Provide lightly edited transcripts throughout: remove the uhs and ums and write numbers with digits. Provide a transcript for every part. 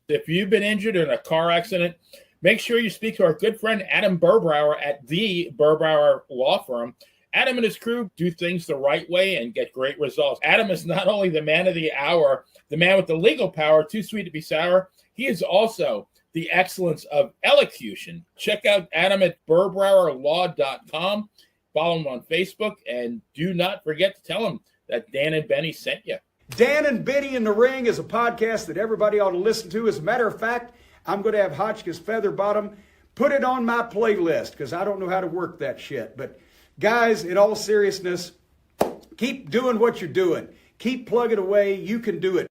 If you've been injured in a car accident, make sure you speak to our good friend Adam Burbauer at the Burbauer Law Firm. Adam and his crew do things the right way and get great results. Adam is not only the man of the hour, the man with the legal power, too sweet to be sour, he is also the excellence of elocution. Check out Adam at burbauerlaw.com. Follow him on Facebook, and do not forget to tell him that Dan and Benny sent you. Dan and Benny in the Ring is a podcast that everybody ought to listen to. As a matter of fact, I'm going to have Hotchkiss Featherbottom put it on my playlist because I don't know how to work that shit. But guys, in all seriousness, keep doing what you're doing. Keep plugging away. You can do it.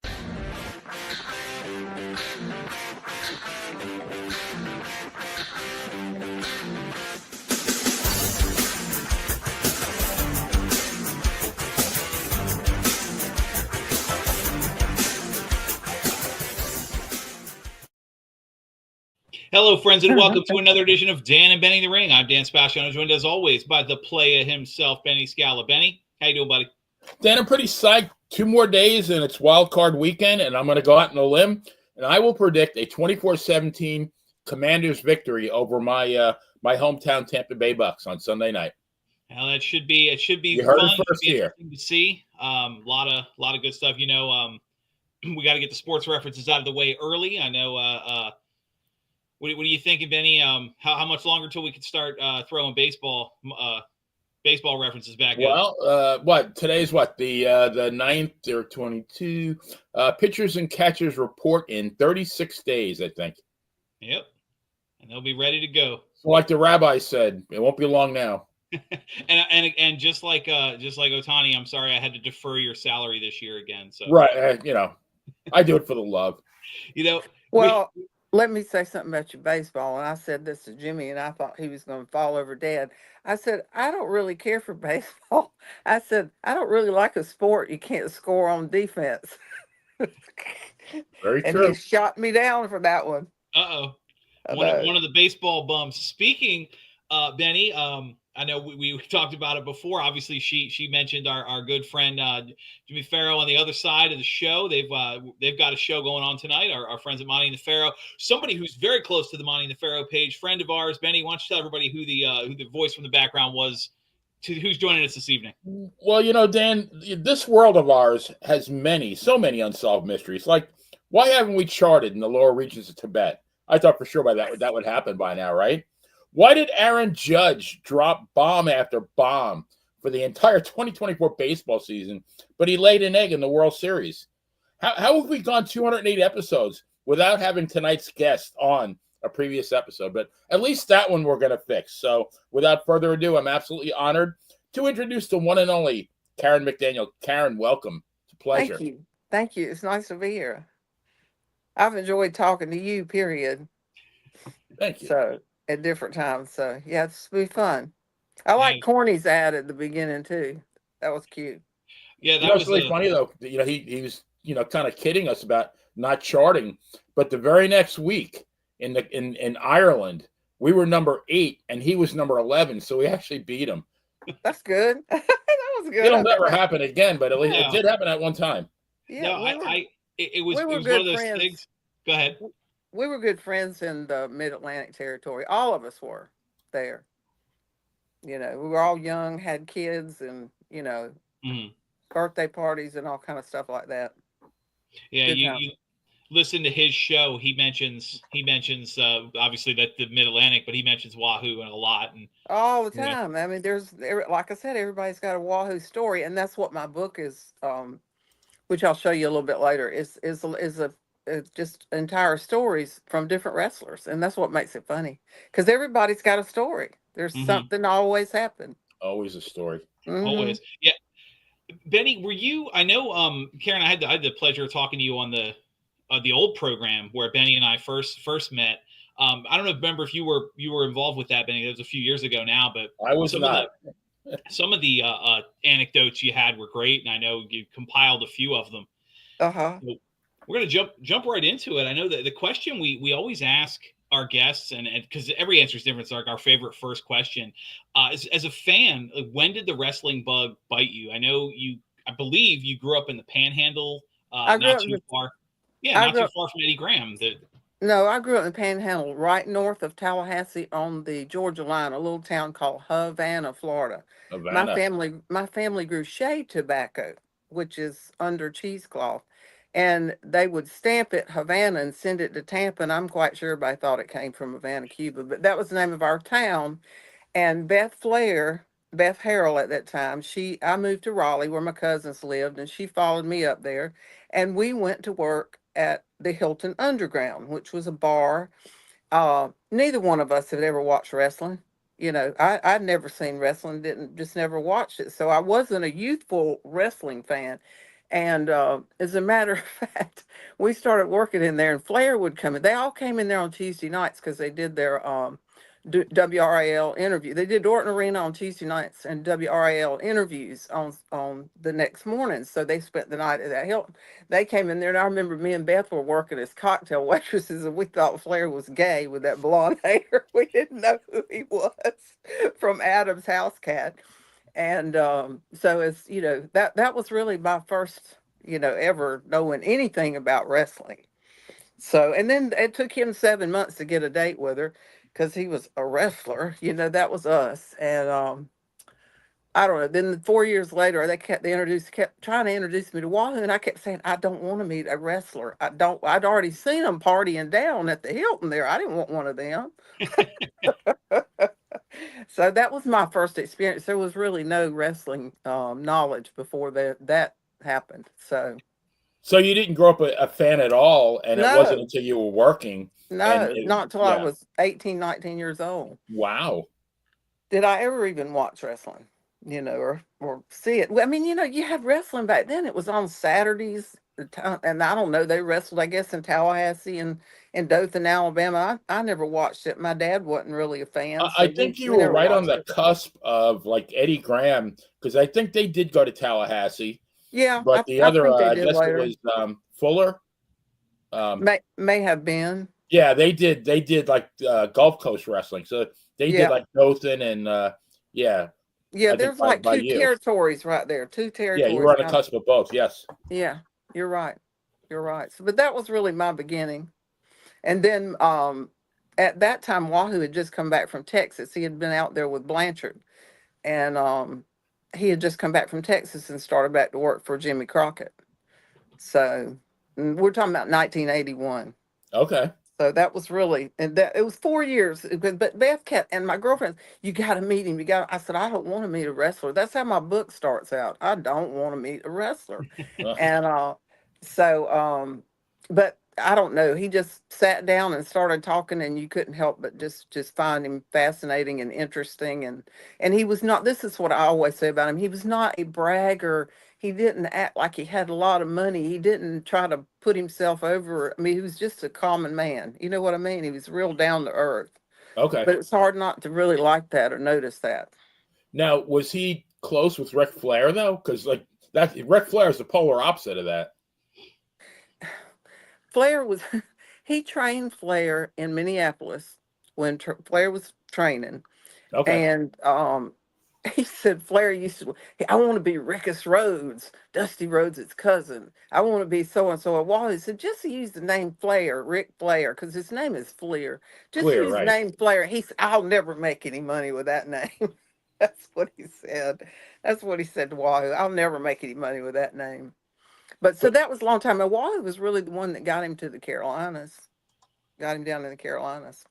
Hello, friends, and welcome to another edition of Dan and Benny in the Ring. I'm Dan Spasiano, joined as always by the playa himself, Benny Scala. Benny, how you doing, buddy? Dan, I'm pretty psyched. 2 more days, and it's wild card weekend, and I'm going to go out on a limb, and I will predict a 24-17 Commanders victory over my my hometown Tampa Bay Bucks on Sunday night. Well, it should be you fun. Heard it first here. To see. Lot of good stuff. You know, we got to get the sports references out of the way early. I know. What are you thinking, Benny? How much longer till we can start throwing baseball references back up? Well, what today's what the 9th or 22 pitchers and catchers report in 36 days, I think. Yep, and they'll be ready to go. So like the rabbi said, it won't be long now. and just like Otani, I'm sorry I had to defer your salary this year again. So right, I do it for the love. Well. Let me say something about your baseball. And I said this to Jimmy, and I thought he was going to fall over dead. I said, I don't really care for baseball. I said, I don't really like a sport you can't score on defense. Very and true. He shot me down for that one. Uh-oh. One of the baseball bums. Speaking, Benny, I know we talked about it before. Obviously, she mentioned our good friend Jimmy Pharaoh on the other side of the show. They've got a show going on tonight. Our friends at Monte The Pharaoh. Somebody who's very close to the Monte The Pharaoh page, friend of ours. Benny, why don't you tell everybody who the voice from the background was, who's joining us this evening? Well, Dan, this world of ours has so many unsolved mysteries. Like, why haven't we charted in the lower regions of Tibet? I thought for sure that would happen by now, right? Why did Aaron Judge drop bomb after bomb for the entire 2024 baseball season, but he laid an egg in the World Series? How have we gone 208 episodes without having tonight's guest on a previous episode? But at least that one we're going to fix. So without further ado, I'm absolutely honored to introduce the one and only Karen McDaniel. Karen, welcome. It's a pleasure. Thank you. It's nice to be here. I've enjoyed talking to you, period. Thank you. So at different times. So yeah, it's be fun. I like Corny's ad at the beginning too. That was cute. Yeah, that was really funny though. He was kind of kidding us about not charting, but the very next week in Ireland, we were number 8 and he was number 11, so we actually beat him. That's good. That was good. It'll never happen again, but at least it did happen at one time. Yeah, no, it was one of those things. Go ahead. We were good friends in the Mid-Atlantic territory. All of us were there. We were all young, had kids, and birthday parties and all kind of stuff like that. Yeah, you listen to his show. He mentions obviously that the Mid-Atlantic, but he mentions Wahoo and a lot and all the time. I mean, there's, like I said, everybody's got a Wahoo story, and that's what my book is, which I'll show you a little bit later. It's just entire stories from different wrestlers, and that's what makes it funny because everybody's got a story. There's something always happened. Always a story. Always. Yeah. Benny, were you? I know, Karen. I had the pleasure of talking to you on the old program where Benny and I first met. I don't know. Remember if you were involved with that, Benny? That was a few years ago now, but I was not. Some of the anecdotes you had were great, and I know you compiled a few of them. So we're going to jump right into it. I know that the question we always ask our guests, and because every answer is different, it's like our favorite first question. As a fan, when did the wrestling bug bite you? I know I believe you grew up in the Panhandle, not too far. Yeah, not too far from Eddie Graham. No, I grew up in the Panhandle, right north of Tallahassee on the Georgia line, a little town called Havana, Florida. Havana. My family grew shade tobacco, which is under cheesecloth, and they would stamp it Havana and send it to Tampa. And I'm quite sure everybody thought it came from Havana, Cuba, but that was the name of our town. And Beth Harrell at that time, I moved to Raleigh where my cousins lived, and she followed me up there. And we went to work at the Hilton Underground, which was a bar. Neither one of us had ever watched wrestling. I'd never seen wrestling, didn't just never watched it. So I wasn't a youthful wrestling fan. And as a matter of fact, we started working in there, and Flair would come in. They all came in there on Tuesday nights because they did their WRAL interview. They did Orton Arena on Tuesday nights and WRAL interviews on the next morning. So they spent the night at that Hilton. They came in there, and I remember me and Beth were working as cocktail waitresses, and we thought Flair was gay with that blonde hair. We didn't know who he was from Adam's House Cat. And so it's that was really my first ever knowing anything about wrestling. So, and then it took him 7 months to get a date with her because he was a wrestler. That was us. And I don't know. Then 4 years later, kept trying to introduce me to Wahoo, and I kept saying, I don't want to meet a wrestler. I don't. I'd already seen them partying down at the Hilton there. I didn't want one of them. So that was my first experience. There was really no wrestling knowledge before that happened. So you didn't grow up a fan at all, and it wasn't No, until you were working. no, not until I Yeah. was 18, 19 years old. Wow. Did I ever even watch wrestling, or see it? Well, I mean, you had wrestling back then. It was on Saturdays, and I don't know, they wrestled, I guess, in Tallahassee and in Dothan, Alabama. I never watched it. My dad wasn't really a fan, I so think you we were never right on watched the it. cusp of like Eddie Graham, because I think they did go to Tallahassee, Yeah, but the I other, think they I did guess it later. was Fuller. May have been. Yeah, they did. They did like Gulf Coast wrestling, so they did Yeah. like Dothan and yeah, Yeah, I think there's like by two you. territories right there. Two Yeah, you were territories. on the cusp of both. Yes. Yeah, you're right. You're right. So, but that was really my beginning. And then at that time, Wahoo had just come back from Texas. He had been out there with Blanchard, and he had just come back from Texas and started back to work for Jimmy Crockett. So we're talking about 1981. Okay. So that was really, and that it was 4 years. But Beth kept, and my girlfriend, you got to meet him. I said, I don't want to meet a wrestler. That's how my book starts out. I don't want to meet a wrestler. And so, but I don't know. He just sat down and started talking, and you couldn't help but just find him fascinating and interesting. And he was not. This is what I always say about him. He was not a bragger. He didn't act like he had a lot of money. He didn't try to put himself over. I mean, he was just a common man. You know what I mean? He was real down to earth. Okay. But it's hard not to really like that or notice that. Now, was he close with Ric Flair though? Because like that, Ric Flair is the polar opposite of that. Flair was, he trained Flair in Minneapolis when Flair was training. Okay. And he said Flair used to, I want to be Rickus Rhodes, Dusty Rhodes' cousin. I want to be so and so. And Wally said, just use the name Flair, Ric Flair, because his name is Flair. Just Flair, use the right. name Flair. He said, I'll never make any money with that name. That's what he said. That's what he said to Wahoo. I'll never make any money with that name. But so that was a long time. And Wahoo was really the one that got him to the Carolinas, got him down in the Carolinas.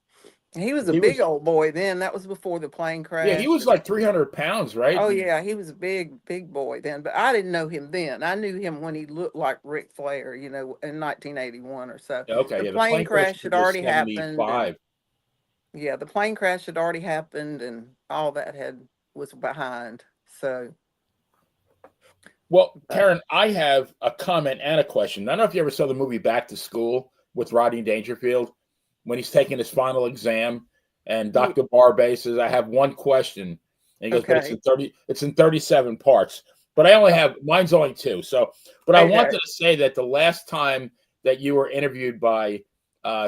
He was a big old boy then. That was before the plane crash. Yeah, he was like 300 pounds, right? Oh yeah, he was a big boy then. But I didn't know him then. I knew him when he looked like Ric Flair, in 1981 or so. Okay, The plane crash had already happened. 75. Yeah, the plane crash had already happened, and all that was behind. So. Well, Karen, I have a comment and a question. I don't know if you ever saw the movie Back to School with Rodney Dangerfield when he's taking his final exam, and Dr. Barbay says, "I have one question," and he goes, "But it's in 37 parts." But I only have mine's only 2. So, but I wanted to say that the last time that you were interviewed by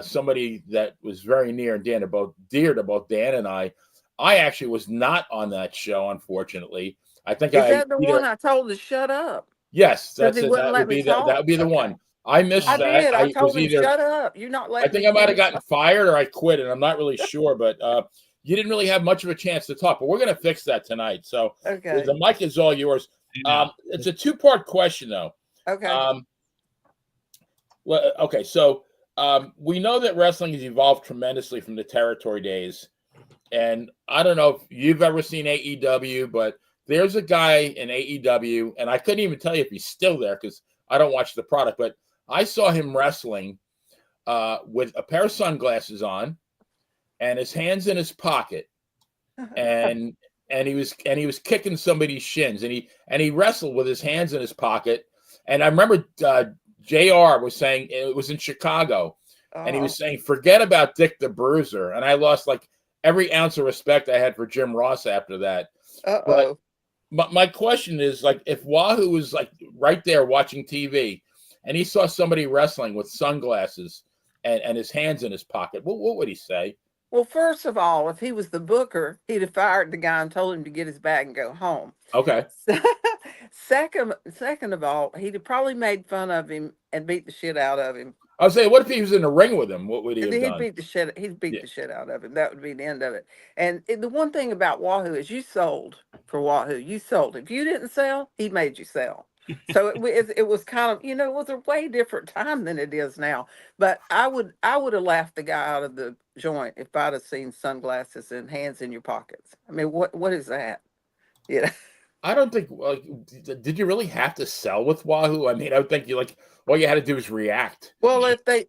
somebody that was very near and dear to both Dan and I actually was not on that show, unfortunately. I think Is that the one I told to shut up? Yes, Because he wouldn't let me talk. That would be the one. I missed I that. did. I I was told him, either shut up. You're not I letting me think I might have finish. gotten fired or I quit, and I'm not really sure. But you didn't really have much of a chance to talk. But we're going to fix that tonight. So Okay. the mic is all yours. It's a two-part question, though. Okay. Well, okay. So we know that wrestling has evolved tremendously from the territory days, and I don't know if you've ever seen AEW, but there's a guy in AEW, and I couldn't even tell you if he's still there because I don't watch the product, but I saw him wrestling with a pair of sunglasses on and his hands in his pocket, and he was kicking somebody's shins, and he wrestled with his hands in his pocket. And I remember JR was saying, it was in Chicago, and he was saying, forget about Dick the Bruiser. And I lost like every ounce of respect I had for Jim Ross after that. But my question is, like, if Wahoo was like right there watching TV and he saw somebody wrestling with sunglasses and his hands in his pocket, what would he say? Well, first of all, if he was the booker, he'd have fired the guy and told him to get his bag and go home. Okay. Second of all, he'd have probably made fun of him and beat the shit out of him. I was saying, what if he was in the ring with him? What would he have He'd done? beat the shit out of him. That would be the end of it. And the one thing about Wahoo is you sold for Wahoo. You sold. If you didn't sell, he made you sell. So it was kind of, it was a way different time than it is now. But I would have laughed the guy out of the joint if I'd have seen sunglasses and hands in your pockets. I mean, what is that? Yeah. I don't think. Did you really have to sell with Wahoo? I mean, I would think all you had to do was react. Well, they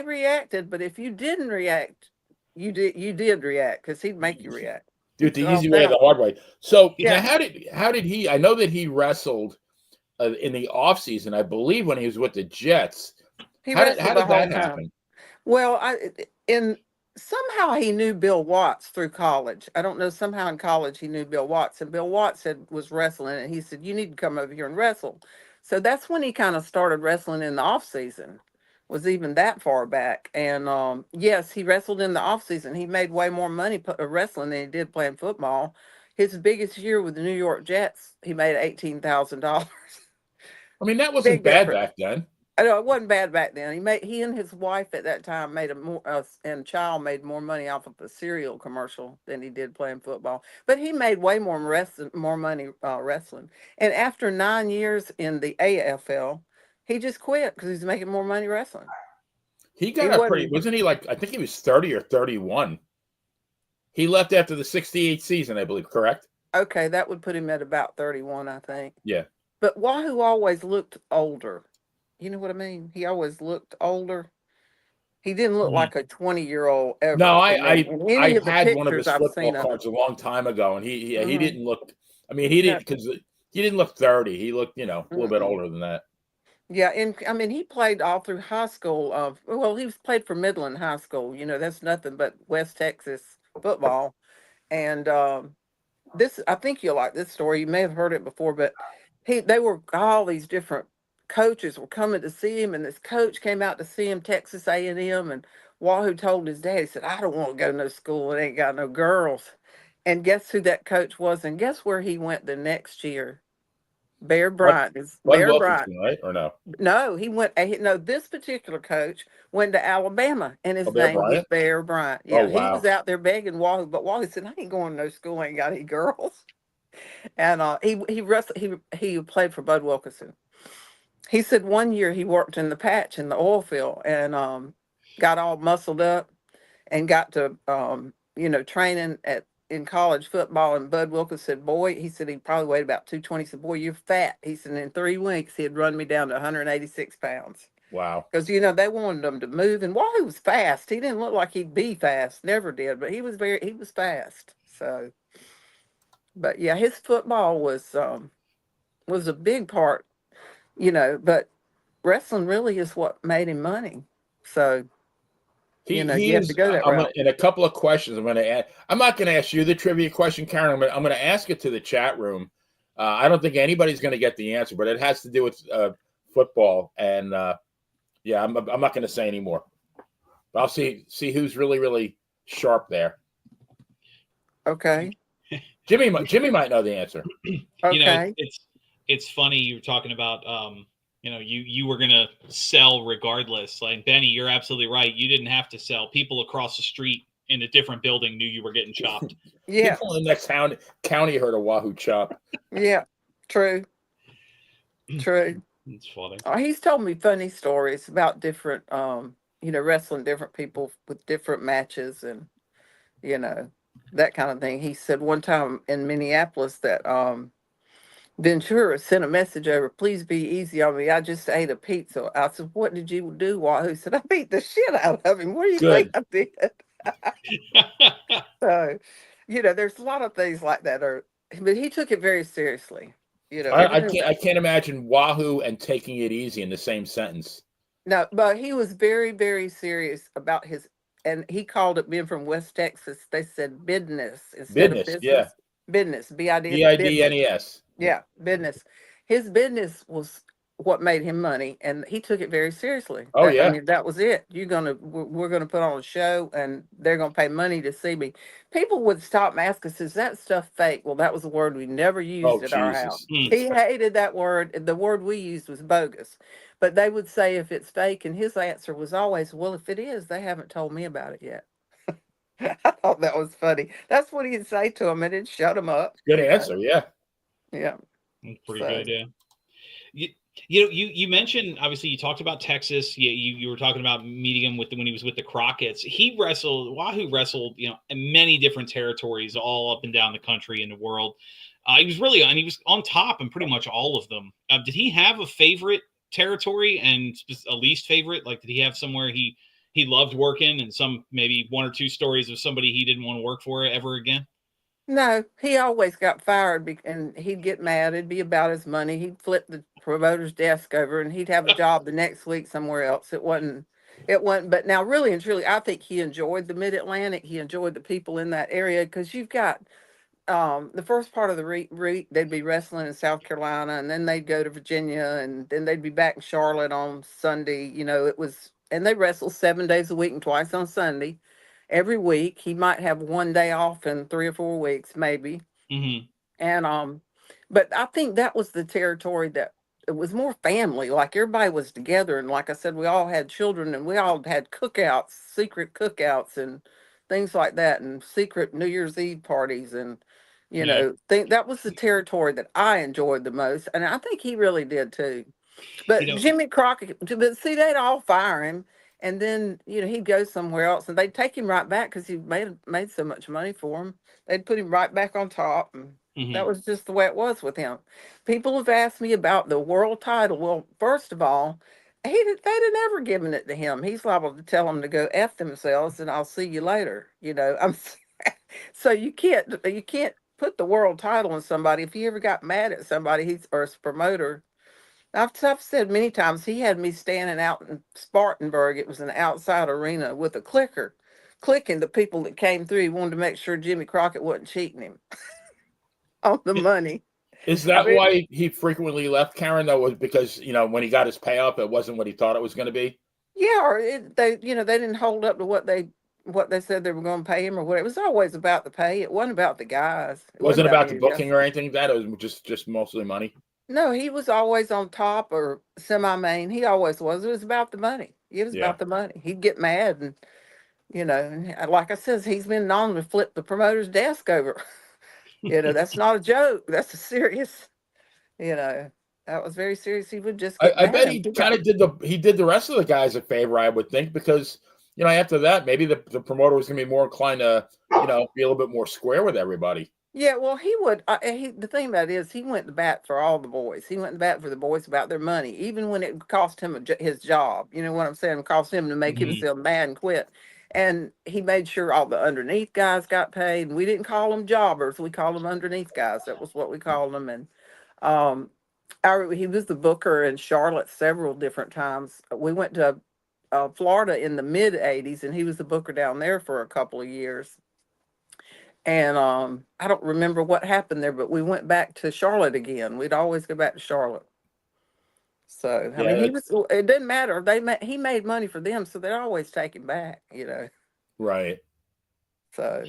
reacted, but if you didn't react, you did react because he'd make you react. Do it the easy way or the hard way. So now how did he? I know that he wrestled in the off season, I believe, when he was with the Jets. How did that happen? Well, somehow he knew Bill Watts through college. I don't know. Somehow in college he knew Bill Watts, and Bill Watts was wrestling, and he said, "You need to come over here and wrestle." So that's when he kind of started wrestling in the off season. Was even that far back. And yes, he wrestled in the off season. He made way more money wrestling than he did playing football. His biggest year with the New York Jets, he made $18,000. I mean, that wasn't bad back then. I know it wasn't bad back then. He and his wife at that time and child made more money off of a cereal commercial than he did playing football. But he made way more money wrestling. And after 9 years in the AFL, he just quit because he's making more money wrestling. Wasn't he like, I think he was 30 or 31. He left after the 68 season, I believe, correct? Okay, that would put him at about 31, I think. Yeah. But Wahoo always looked older. You know what I mean? He always looked older. He didn't look like a 20-year-old ever. No, I had one of his football cards a long time ago, and he didn't look. I mean, he didn't, because he didn't look 30. He looked, a little bit older than that. Yeah, and I mean, he played all through high school. He played for Midland High School. That's nothing but West Texas football. And I think you'll like this story. You may have heard it before, but all these different coaches were coming to see him, and this coach came out to see him, Texas A&M, and Wahoo told his dad, he said, "I don't want to go to no school that ain't got no girls." And guess who that coach was? And guess where he went the next year? Bear Bryant. Bear Bryant, right? Or no? No, he went. No, this particular coach went to Alabama, and his name was Bear Bryant. Yeah, He was out there begging Wahoo, but Wahoo said, "I ain't going to no school, ain't got any girls." And he played for Bud Wilkinson. He said one year he worked in the patch in the oil field and got all muscled up and got to training in college football. And Bud Wilkins said, "Boy," he said, he probably weighed about 220. He said, "Boy, you're fat." He said, in 3 weeks he had run me down to 186 pounds. Wow. Because they wanted him to move, and Wahoo was fast. He didn't look like he'd be fast, never did, but he was fast. So, but yeah, his football was a big part. But wrestling really is what made him money. So, you have to go that route. In a couple of questions, I'm going to add. I'm not going to ask you the trivia question, Karen. I'm going to ask it to the chat room. I don't think anybody's going to get the answer, but it has to do with football. And I'm not going to say anymore. But I'll see who's really, really sharp there. Okay. Jimmy might know the answer. Okay. It's funny you were talking about you were going to sell regardless. Like, Benny, you're absolutely right. You didn't have to sell. People across the street in a different building knew you were getting chopped. Yeah. People in the next county heard of Wahoo chop. Yeah. True. True. It's funny. He's told me funny stories about different, wrestling different people with different matches and, that kind of thing. He said one time in Minneapolis that Ventura sent a message over, please be easy on me. I just ate a pizza. I said, what did you do, Wahoo? He said, I beat the shit out of him. What do you think I did? So, there's a lot of things like that. But he took it very seriously. I can't imagine Wahoo and taking it easy in the same sentence. No, but he was very, very serious about his, and he called it, being from West Texas, they said business instead of business. Yeah. Business, BIDNES. Yeah, business. His business was what made him money, and he took it very seriously. Oh, yeah. I mean, that was it. We're gonna put on a show, and they're gonna pay money to see me. People would stop and ask us, "Is that stuff fake?" Well, that was a word we never used at our house. He hated that word. The word we used was bogus, but they would say if it's fake, and his answer was always, "Well, if it is, they haven't told me about it yet." I thought that was funny. That's what he'd say to him, and it'd shut him up. Good answer, yeah. Yeah. Pretty good, yeah. You mentioned, obviously, you talked about Texas. You were talking about meeting him when he was with the Crockett's. Wahoo wrestled, in many different territories, all up and down the country and the world. He was on top in pretty much all of them. Did he have a favorite territory and a least favorite? Like, did he have somewhere he loved working, and some, maybe one or two stories of somebody he didn't want to work for ever again? No, he always got fired, and he'd get mad. It'd be about his money. He'd flip the promoter's desk over, and he'd have a job the next week somewhere else. It wasn't. But now, really and truly, I think he enjoyed the Mid-Atlantic. He enjoyed the people in that area, because you've got the first part of the route, they'd be wrestling in South Carolina, and then they'd go to Virginia, and then they'd be back in Charlotte on Sunday. And they wrestle 7 days a week and twice on Sunday. Every week, he might have one day off in 3 or 4 weeks, maybe. Mm-hmm. And but I think that was the territory that it was more family. Like, everybody was together, and like I said, we all had children, and we all had cookouts, secret cookouts, and things like that, and secret New Year's Eve parties, and think that was the territory that I enjoyed the most, and I think he really did too. But Jimmy Crockett, but see, they'd all fire him. And then, he'd go somewhere else, and they'd take him right back because he made so much money for him. They'd put him right back on top. And that was just the way it was with him. People have asked me about the world title. Well, first of all, they'd have never given it to him. He's liable to tell them to go F themselves, and I'll see you later. So you can't put the world title on somebody. If he ever got mad at somebody, or a promoter, I've said many times, he had me standing out in Spartanburg. It was an outside arena with a clicker, clicking the people that came through. He wanted to make sure Jimmy Crockett wasn't cheating him on the money. Is that why he frequently left, Karen, though? Was because, when he got his payoff, it wasn't what he thought it was going to be? Yeah, or they didn't hold up to what they said they were going to pay him, or what. It was always about the pay. It wasn't about the guys. It wasn't about the booking or anything. That was just mostly money. No, he was always on top or semi-main. He always was. It was about the money. It was about the money. He'd get mad, and like I said, he's been known to flip the promoter's desk over. That's not a joke. That's a serious. That was very serious. He would just. I bet he kind of did the rest of the guys a favor, I would think, because after that, maybe the promoter was going to be more inclined to be a little bit more square with everybody. Yeah, well, he would. The thing about it is, he went to bat for all the boys. He went to bat for the boys about their money, even when it cost him his job. You know what I'm saying? It cost him to make himself mad and quit. And he made sure all the underneath guys got paid. And we didn't call them jobbers; we called them underneath guys. That was what we called them. And he was the booker in Charlotte several different times. We went to Florida in the mid '80s, and he was the booker down there for a couple of years. And I don't remember what happened there, but we went back to Charlotte again. We'd always go back to Charlotte. So I mean, it didn't matter. He made money for them, so they'd always take him back. Right. So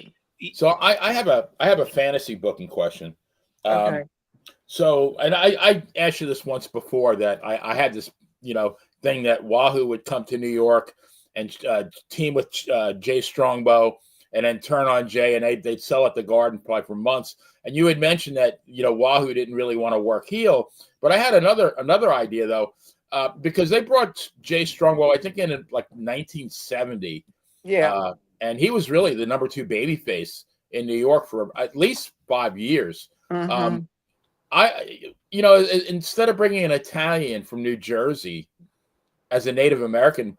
I have a fantasy booking question. Okay. So, and I asked you this once before that I had this, thing that Wahoo would come to New York and team with Jay Strongbow and then turn on Jay and they'd sell at the Garden probably for months. And you had mentioned that, Wahoo didn't really want to work heel. But I had another idea, though, because they brought Jay Strongbow, I think, in like 1970. Yeah. And he was really the number 2 babyface in New York for at least 5 years. Mm-hmm. Instead of bringing an Italian from New Jersey as a Native American,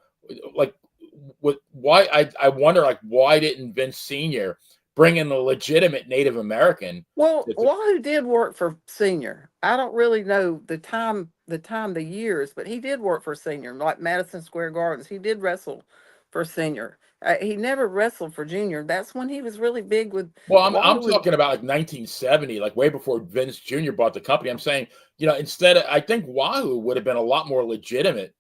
I wonder, like, why didn't Vince Sr. bring in a legitimate Native American? Well, Wahoo did work for Senior. I don't really know the years, but he did work for Senior, like Madison Square Gardens. He did wrestle for Senior. He never wrestled for Junior. That's when he was really big with. Well, I'm talking about like 1970, like way before Vince Jr. bought the company. I'm saying, I think Wahoo would have been a lot more legitimate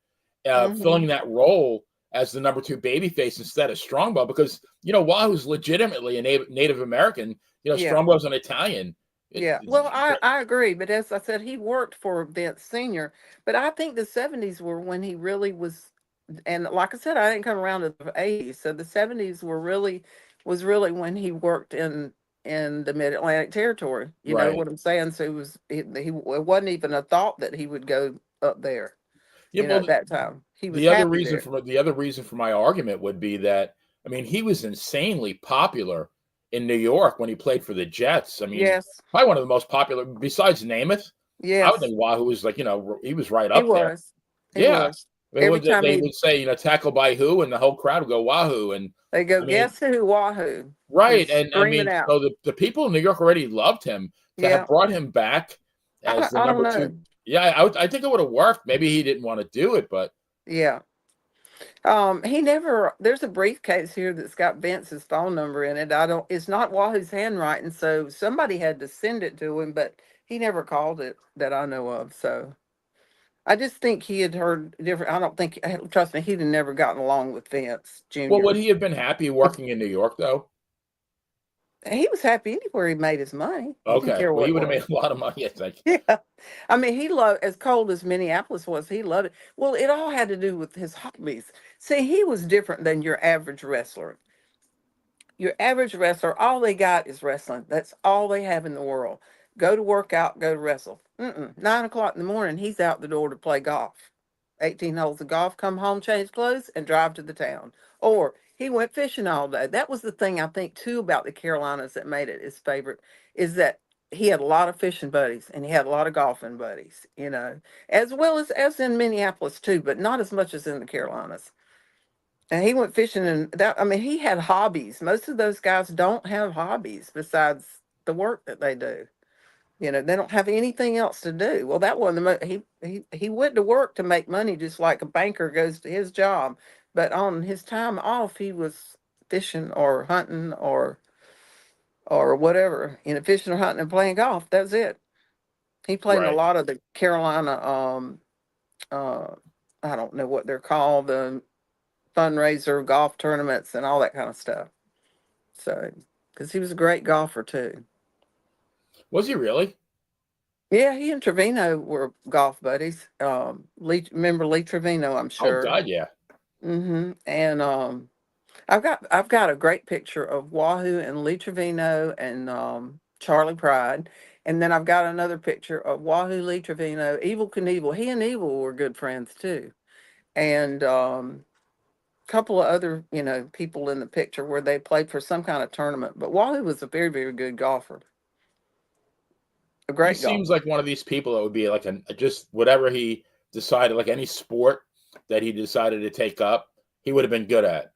filling that role as the number 2 babyface instead of Strongbow, because Wahoo's legitimately a Native American. Strongbow's an Italian. Yeah, well, I agree, but as I said, he worked for Vince Senior. But I think the 70s were when he really was, and like I said, I didn't come around to the 80s, so the 70s was really when he worked in the Mid Atlantic territory. You know what I'm saying? So it wasn't even a thought that he would go up there. At that time, he was the other happy reason there. the other reason for my argument would be that, I mean, he was insanely popular in New York when he played for the Jets. I mean, Yes, probably one of the most popular besides Namath. I would yes, think Wahoo was like, he was right he up there. was. He Yeah. was. They Every would time they would say, tackled by who, and the whole crowd would go Wahoo. And they go, I mean, guess who, Wahoo, right. and And I scream it mean, out. so the people in New York already loved him. To have Yeah, brought him back as the I don't number know. 2. Yeah, I think it would have worked. Maybe he didn't want to do it, but Yeah. He never, there's a briefcase here that's got Vince's phone number in it. It's not Wahoo's handwriting, so somebody had to send it to him, but he never called it that I know of. So I just think he had heard different. I don't think, trust me, he'd have never gotten along with Vince well, would Jr. he have been happy working in New York though? He was happy anywhere he made his money. He didn't Okay. care Well, what he it would have was. made a lot of money, I think. Yeah. I mean, he loved, as cold as Minneapolis was, he loved it. Well, it all had to do with his hobbies. See, he was different than your average wrestler. Your average wrestler, all they got is wrestling. That's all they have in the world. Go to work out, go to wrestle. 9 o'clock in the morning, he's out the door to play golf. 18 holes of golf, come home, change clothes, and drive to the town. Or he went fishing all day. That was the thing I think too about the Carolinas that made it his favorite, is that he had a lot of fishing buddies and he had a lot of golfing buddies, as well as in Minneapolis too, but not as much as in the Carolinas. And he went fishing, and that, I mean, he had hobbies. Most of those guys don't have hobbies besides the work that they do. They don't have anything else to do. Well, that one, he went to work to make money, just like a banker goes to his job. But on his time off, he was fishing or hunting or whatever. Fishing or hunting and playing golf. That's it. He played in a Right. lot of the Carolina. Uh, I don't know what they're called. The fundraiser golf tournaments and all that kind of stuff. So, because he was a great golfer too. Was he really? Yeah, he and Trevino were golf buddies. Remember Lee Trevino? I'm Oh sure. God, yeah. And I've got a great picture of Wahoo and Lee Trevino and Charlie Pride, and then I've got another picture of Wahoo, Lee Trevino, Evil Knievel. He and Evil were good friends too, and couple of other, people in the picture where they played for some kind of tournament. But Wahoo was a very, very good golfer, a He great seems golfer. like one of these people that would be like just whatever he decided, like any sport that he decided to take up, he would have been good at.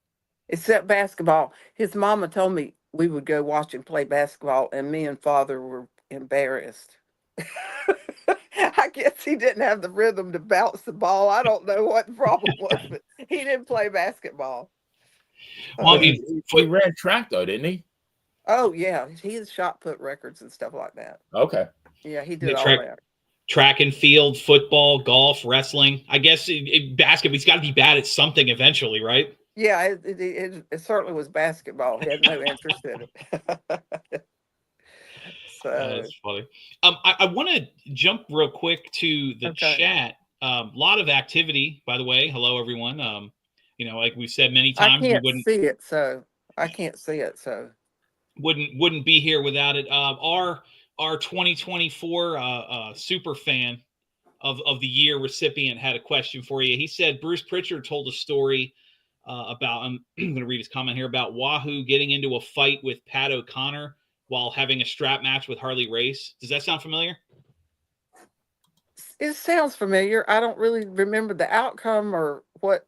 Except basketball. His mama told me we would go watch him play basketball, and me and father were embarrassed. I guess he didn't have the rhythm to bounce the ball. I don't know what the problem was, but he didn't play basketball. Well, I But mean, he ran track though, didn't he? Oh yeah, he has shot put records and stuff like that. Okay. Yeah, he the did all track, that. track and field, football, golf, wrestling. I guess basketball. He's got to be bad at something eventually, right? Yeah, it certainly was basketball. He had no interest in it. So That's funny. I want to jump real quick to the chat. Lot of activity, by the way. Hello, everyone. Like we said many times, we wouldn't see it. So I can't see it. So wouldn't be here without it. Our 2024 super fan of the year recipient had a question for you. He said Bruce Pritchard told a story about. I'm going to read his comment here about Wahoo getting into a fight with Pat O'Connor while having a strap match with Harley Race. Does that sound familiar? It sounds familiar. I don't really remember the outcome or what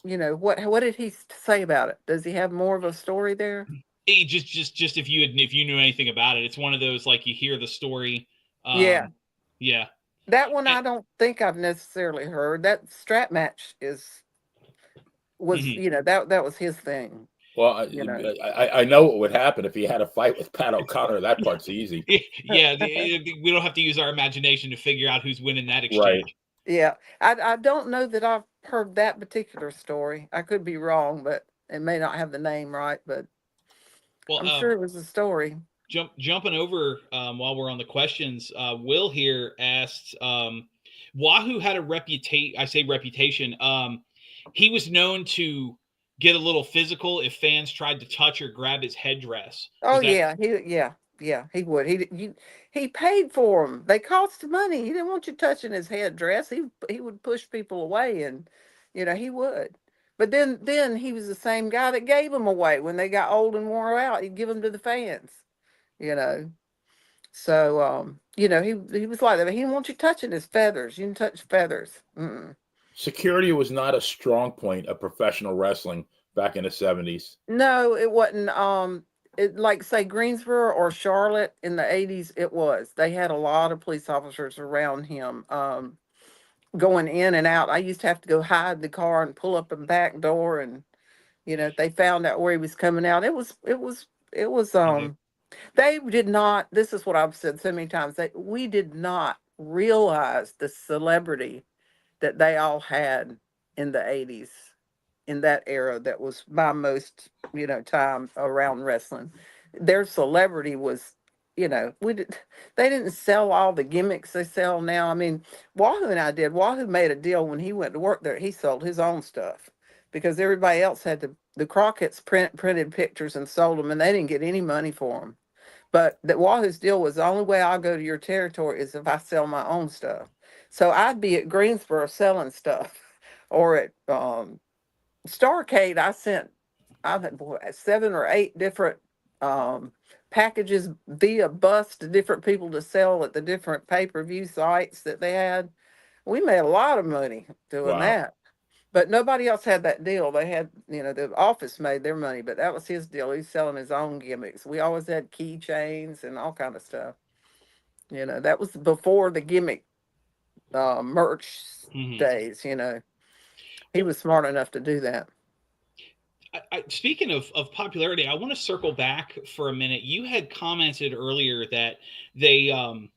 did he say about it? Does he have more of a story there? Hey, just if you knew anything about it, it's one of those like you hear the story. Yeah. That one And I don't think I've necessarily heard. That strap match was that was his thing. Well, I know what would happen if he had a fight with Pat O'Connor. That part's easy. Yeah, we don't have to use our imagination to figure out who's winning that exchange. Right. Yeah, I don't know that I've heard that particular story. I could be wrong, but it may not have the name right. But I'm sure it was a story. Jumping over while we're on the questions, Will here asked, Wahoo had a reputation. I say reputation. He was known to get a little physical if fans tried to touch or grab his headdress. Oh yeah, he would. He paid for them. They cost money. He didn't want you touching his headdress. He would push people away, and he would. But then he was the same guy that gave them away when they got old and wore out. He'd give them to the fans. So he was like that. But he didn't want you touching his feathers. You didn't touch feathers. Mm-mm. Security was not a strong point of professional wrestling back in the 70s. No, it wasn't. Like say Greensboro or Charlotte in the 80s, it was. They had a lot of police officers around him, going in and out. I used to have to go hide the car and pull up the back door, and if they found out where he was coming out, it was they did not. This is what I've said so many times. We did not realize the celebrity that they all had in the 80s, in that era. That was my most time around wrestling. Their celebrity was, they didn't sell all the gimmicks they sell now. I mean, Wahoo and I did. Wahoo made a deal when he went to work there. He sold his own stuff because everybody else had the Crockett's printed pictures and sold them, and they didn't get any money for them. But that Wahoo's deal was, the only way I'll go to your territory is if I sell my own stuff. So I'd be at Greensboro selling stuff, or at Starcade. I've had 7 or 8 different packages via bus to different people to sell at the different pay-per-view sites that they had. We made a lot of money doing that. But nobody else had that deal. They had, the office made their money, but that was his deal. He's selling his own gimmicks. We always had keychains and all kind of stuff. That was before the gimmick merch days. He was smart enough to do that. Speaking of popularity, I want to circle back for a minute. You had commented earlier that they, a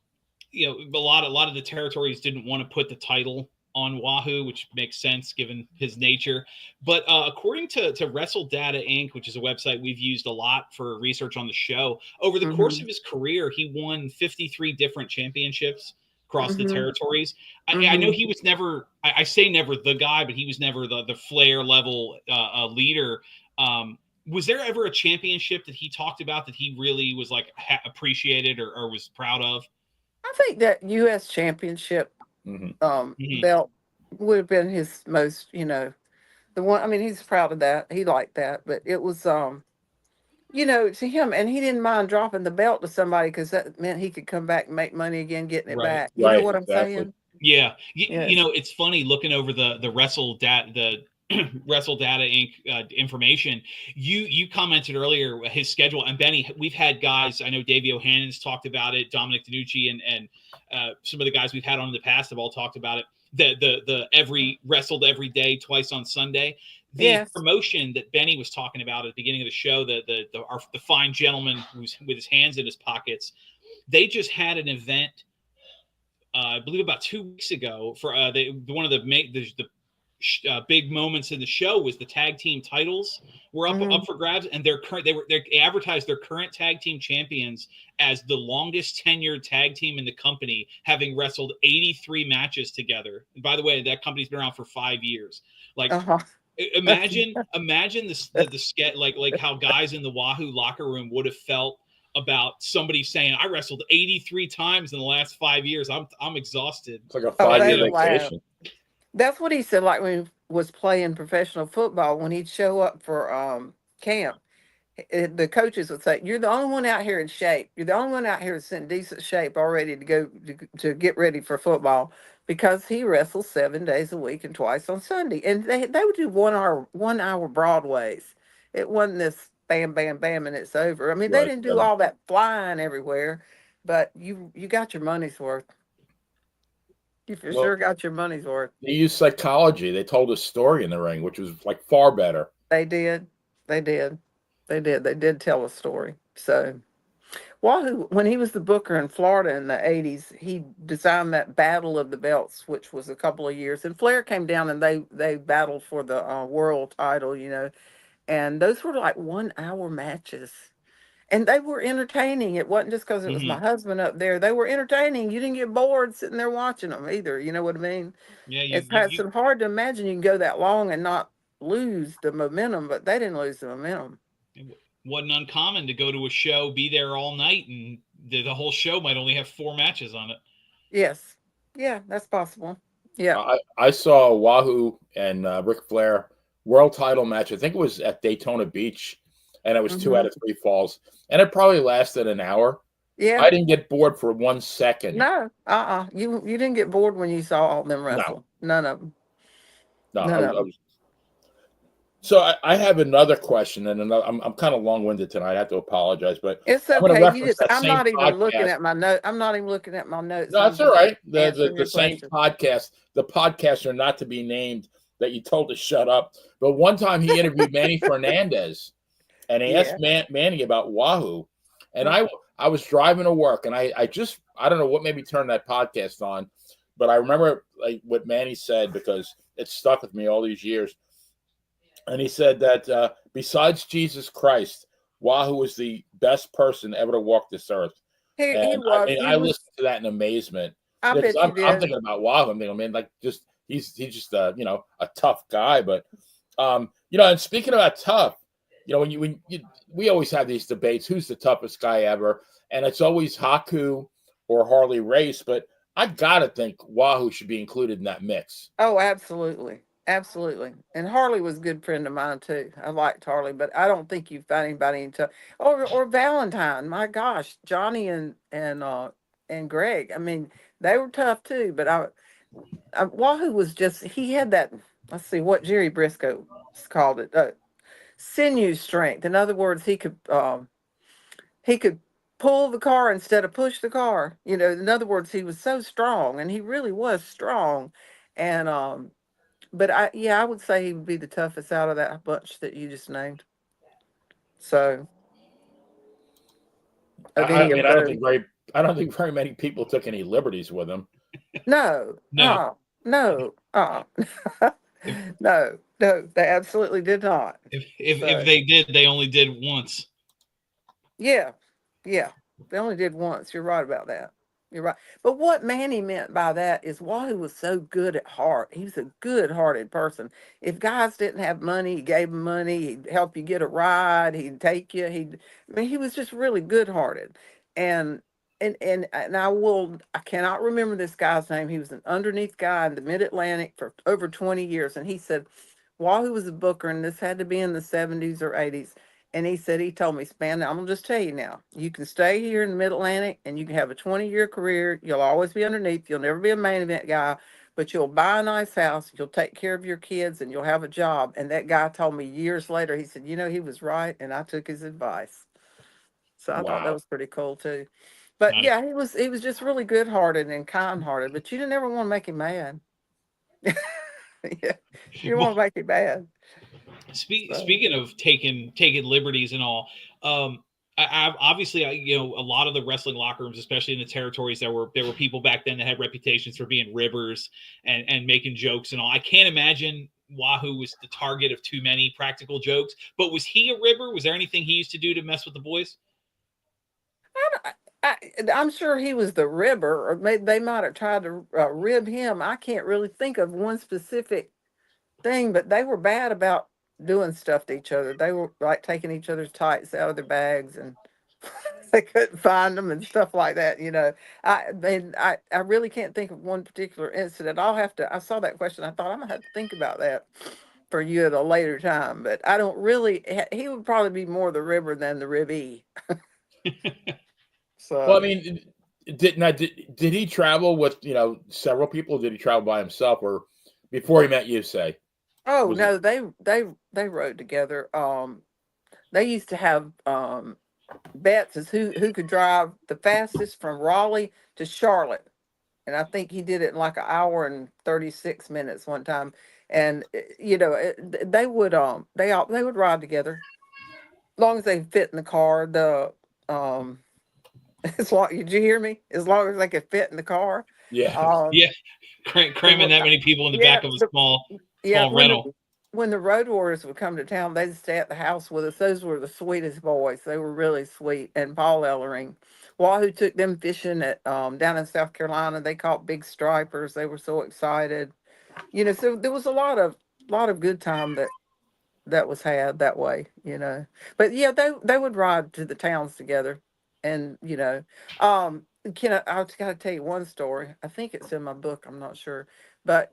lot of the territories didn't want to put the title on Wahoo, which makes sense given his nature. But according to Wrestle Data Inc., which is a website we've used a lot for research on the show, over the course of his career, he won 53 different championships across the territories. I know he was never, I say never the guy, but he was never the Flair level leader. Was there ever a championship that he talked about that he really was like appreciated or was proud of? I think that U.S. championship belt would have been his most, the one. I mean, he's proud of that. He liked that, but it was, to him, and he didn't mind dropping the belt to somebody because that meant he could come back and make money again, getting it back. You know what I'm saying? Yeah. It's funny looking over the Wrestle Data Inc. Information. You commented earlier his schedule, and Benny, we've had guys. I know Davey O'Hannon's talked about it. Dominic DiNucci and some of the guys we've had on in the past have all talked about it. The every wrestled every day, twice on Sunday. The promotion that Benny was talking about at the beginning of the show, the fine gentleman who's with his hands in his pockets, they just had an event. I believe about 2 weeks ago for one of the big moments in the show was the tag team titles were up for grabs, and they advertised their current tag team champions as the longest tenured tag team in the company, having wrestled 83 matches together. And by the way, that company's been around for 5 years. Like, imagine the sketch, like how guys in the Wahoo locker room would have felt about somebody saying, I wrestled 83 times in the last 5 years. I'm exhausted. It's like a 5-year vacation. That's what he said. Like when he was playing professional football, when he'd show up for camp, the coaches would say, "You're the only one out here in shape. You're the only one out here that's in decent shape, already to go to get ready for football," because he wrestles 7 days a week and twice on Sunday. And they would do 1 hour Broadways. It wasn't this bam, bam, bam, and it's over. I mean, they didn't do all that flying everywhere, but you got your money's worth. You for sure got your money's worth. They used psychology. They told a story in the ring, which was like far better. They did. They did. They did. They did tell a story. So, Wahoo, when he was the booker in Florida in the 80s, he designed that Battle of the Belts, which was a couple of years. And Flair came down and they battled for the world title, you know. And those were like 1 hour matches. And they were entertaining. It wasn't just because it was my husband up there. They were entertaining. You didn't get bored sitting there watching them either. You know what I mean? Yeah, it's hard to imagine you can go that long and not lose the momentum, but they didn't lose the momentum. It wasn't uncommon to go to a show, be there all night, and the whole show might only have 4 matches on it. Yes. Yeah, that's possible. Yeah. I saw Wahoo and Ric Flair world title match. I think it was at Daytona Beach, and it was 2 out of 3 falls, and it probably lasted an hour. Yeah. I didn't get bored for 1 second. No. You didn't get bored when you saw all them wrestle. No. None of them. No. So I have another question, and I'm kind of long-winded tonight. I have to apologize, but it's okay. I'm not even looking at my notes. I'm not even looking at my notes. No, that's all right. The same podcast. The podcasts are not to be named that you told to shut up. But one time he interviewed Manny Fernandez, and he asked Manny about Wahoo, and I was driving to work, and I don't know what made me turn that podcast on, but I remember like what Manny said because it stuck with me all these years. And he said that besides Jesus Christ, Wahoo was the best person ever to walk this earth. He was. I listened to that in amazement. I bet you did. I'm thinking about Wahoo. I'm thinking, man, like he's just a tough guy. But and speaking about tough, we always have these debates: who's the toughest guy ever? And it's always Haku or Harley Race. But I gotta think Wahoo should be included in that mix. Oh, absolutely. Absolutely. And Harley was a good friend of mine too. I liked Harley, but I don't think you found anybody in tough. Or Valentine. My gosh, Johnny and Greg. I mean, they were tough too, but Wahoo was just, he had that, let's see what Jerry Briscoe called it, sinew strength. In other words, he could pull the car instead of push the car. In other words, he was so strong, and he really was strong. And but I would say he would be the toughest out of that bunch that you just named. So, I don't think very many people took any liberties with him. No. No, they absolutely did not. If they did, they only did once. Yeah, they only did once. You're right about that. You're right. But what Manny meant by that is Wahoo was so good at heart. He was a good-hearted person. If guys didn't have money, he gave them money. He'd help you get a ride. He'd take you. He was just really good-hearted. And I cannot remember this guy's name. He was an underneath guy in the Mid-Atlantic for over 20 years. And he said, Wahoo was a booker, and this had to be in the 70s or 80s. And he told me, "Man, I'm going to just tell you now, you can stay here in the Mid-Atlantic and you can have a 20-year career. You'll always be underneath. You'll never be a main event guy, but you'll buy a nice house. You'll take care of your kids and you'll have a job." And that guy told me years later, he said, he was right. And I took his advice. So I thought that was pretty cool too. But yeah, he was just really good-hearted and kind-hearted, but you didn't ever want to make him mad. Yeah, you don't want to make him mad. Speaking of taking liberties and all, obviously, a lot of the wrestling locker rooms, especially in the territories, there were people back then that had reputations for being ribbers and making jokes and all. I can't imagine Wahoo was the target of too many practical jokes, but was he a ribber? Was there anything he used to do to mess with the boys? I'm sure he was the ribber, or maybe they might have tried to rib him. I can't really think of one specific thing, but they were bad about doing stuff to each other. They were like taking each other's tights out of their bags, and they couldn't find them and stuff like that. I really can't think of one particular incident. I saw that question. I thought I'm gonna have to think about that for you at a later time, but I don't really. He would probably be more the ribber than the ribbee. So, well, I mean, did he travel with several people? Did he travel by himself, or before he met you? Say, oh was no, it? they rode together. They used to have bets as who could drive the fastest from Raleigh to Charlotte, and I think he did it in like an hour and 36 minutes one time. And they would they would ride together, as long as they fit in the car. Um, as long, did you hear me? As long as they could fit in the car. Yeah, Um, Yeah, cramming that many people in the yeah, back of a small yeah. rental. When the road warriors would come to town, they'd stay at the house with us. Those were the sweetest boys. They were really sweet. And Paul Ellering, Wahoo took them fishing at down in South Carolina. They caught big stripers. They were so excited. So there was a lot of good time that was had that way. But yeah, they would ride to the towns together, and I just got to tell you one story. I think it's in my book. I'm not sure, but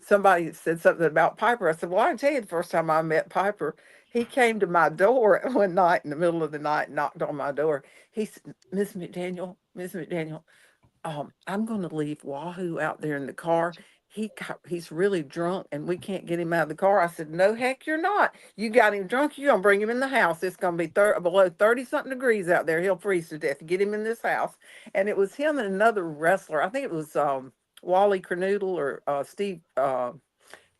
somebody said something about Piper. I said, "Well, I can tell you the first time I met Piper, he came to my door one night in the middle of the night, knocked on my door. He said, Miss McDaniel, I'm going to leave Wahoo out there in the car. He's really drunk and we can't get him out of the car." I said, "No, heck, you're not. You got him drunk. You're going to bring him in the house. It's going to be below 30 something degrees out there. He'll freeze to death. Get him in this house." And it was him and another wrestler. I think it was Wally Kernoodle or Steve.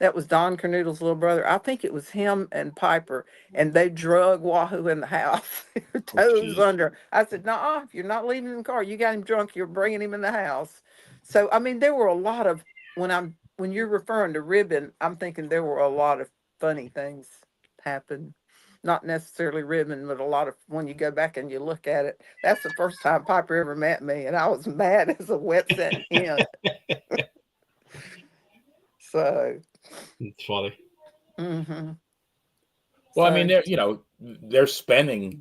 That was Don Kernoodle's little brother. I think it was him and Piper, and they drug Wahoo in the house, oh, toes geez. under. I said, "No, if you're not leaving in the car, you got him drunk. You're bringing him in the house." So, I mean, there were a lot of when you're referring to ribbon, I'm thinking there were a lot of funny things happen. Not necessarily ribbon, but a lot of when you go back and you look at it. That's the first time Piper ever met me, and I was mad as a wet set hen. So, It's funny. mm-hmm. Well, I mean, So they're spending.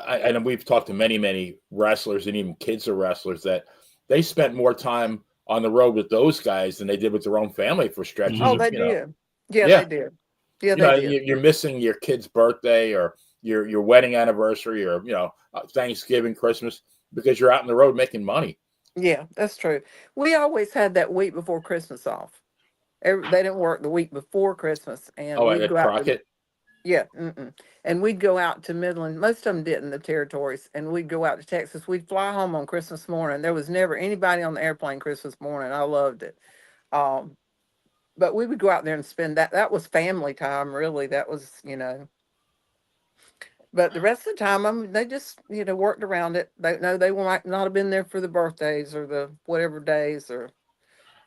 And we've talked to many wrestlers and even kids of wrestlers that they spent more time on the road with those guys than they did with their own family for stretches oh, of they did. Yeah, yeah. they did. Yeah, they did. You're missing your kid's birthday or your wedding anniversary or Thanksgiving, Christmas because you're out on the road making money. Yeah, that's true. We always had that week before Christmas off. They didn't work the week before Christmas, and Oh, we'd at go out to Crockett. yeah, and we'd go out to Midland. Most of them didn't, the territories, and we'd go out to Texas. We'd fly home on Christmas morning. There was never anybody on the airplane Christmas morning. I loved it. Um, but we would go out there and spend that. That was family time, really. That was. But the rest of the time, they just worked around it. They might not have been there for the birthdays or the whatever days,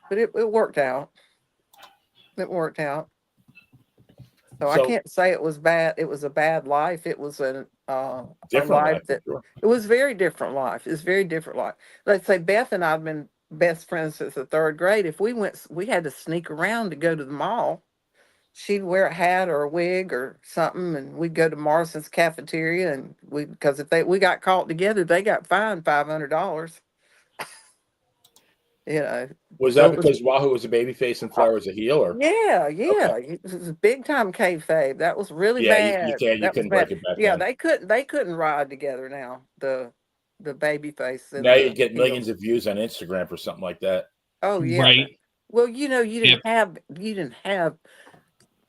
but it worked out. It worked out. So I So can't say it was bad. It was a bad life. It was a different life life, that sure. it was very different life. It's very different life. Let's say Beth and I've been best friends since the third grade. If we had to sneak around to go to the mall. She'd wear a hat or a wig or something, and we'd go to Morrison's cafeteria, and because if we got caught together, they got fined $500. Was So that it was because Wahoo was a babyface and uh, Flair was a heel, or yeah, okay? it was a big time kayfabe. That was really Yeah, you bad. can't you That was couldn't bad. break it back Yeah, then. they couldn't ride together now. The baby face and Now you the get heel. millions of views on Instagram for something like that. Oh yeah. Right. Well, you Yep. didn't have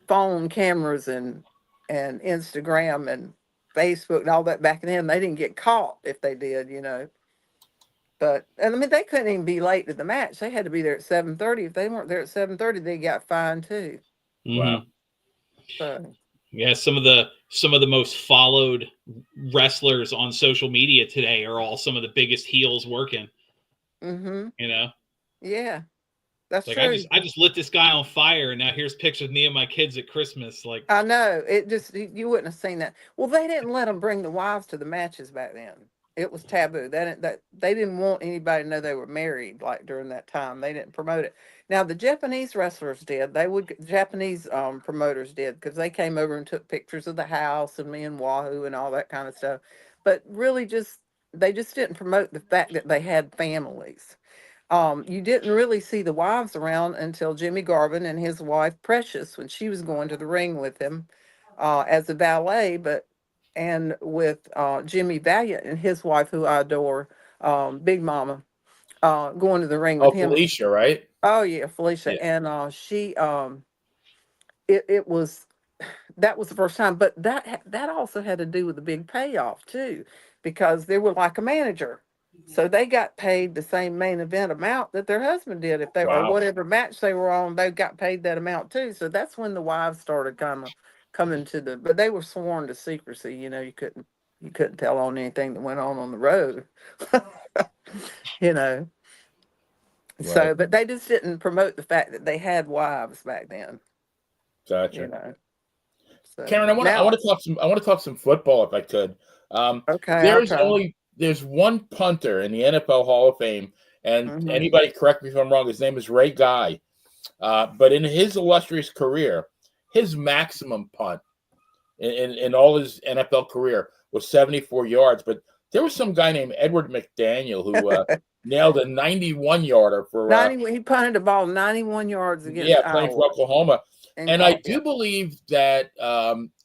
phone cameras and Instagram and Facebook and all that back then. They didn't get caught if they did. And I mean, they couldn't even be late to the match. They had to be there at 7:30. If they weren't there at 7:30, they got fined too. Mm-hmm. Wow. So Yeah, some of the most followed wrestlers on social media today are all some of the biggest heels working. Mm-hmm. You know, Yeah, that's like true. I just lit this guy on fire, and now here's pictures of me and my kids at Christmas. Like, I know. It just, you wouldn't have seen that. Well, they didn't let them bring the wives to the matches back then. It was taboo. That they didn't want anybody to know they were married, like during that time. They didn't promote it. Now the Japanese wrestlers did. Japanese promoters did, because they came over and took pictures of the house and me and Wahoo and all that kind of stuff. But really, they just didn't promote the fact that they had families. You didn't really see the wives around until Jimmy Garvin and his wife Precious, when she was going to the ring with him as a valet, and with Jimmy Valiant and his wife, who I adore, Big Mama, going to the ring with Oh, him. Felicia, right? Oh yeah, Felicia, Yeah. and she it was, that was the first time, but that also had to do with the big payoff too, because they were like a manager. So they got paid the same main event amount that their husband did. If they, or Wow. whatever match they were on, they got paid that amount too. So that's when the wives started kind of coming to but they were sworn to secrecy. You couldn't tell on anything that went on the road. you know. So, Right. but they just didn't promote the fact that they had wives back then. Gotcha. So Karen, I now, want to talk some football if I could. okay, I'll try. There's one punter in the NFL Hall of Fame, and Mhm. anybody correct me if I'm wrong. His name is Ray Guy, but in his illustrious career, his maximum punt in all his NFL career was 74 yards. But there was some guy named Edward McDaniel who nailed a 91 yarder for 90, he punted the ball 91 yards against playing for Iowa Oklahoma. in And I college. do believe that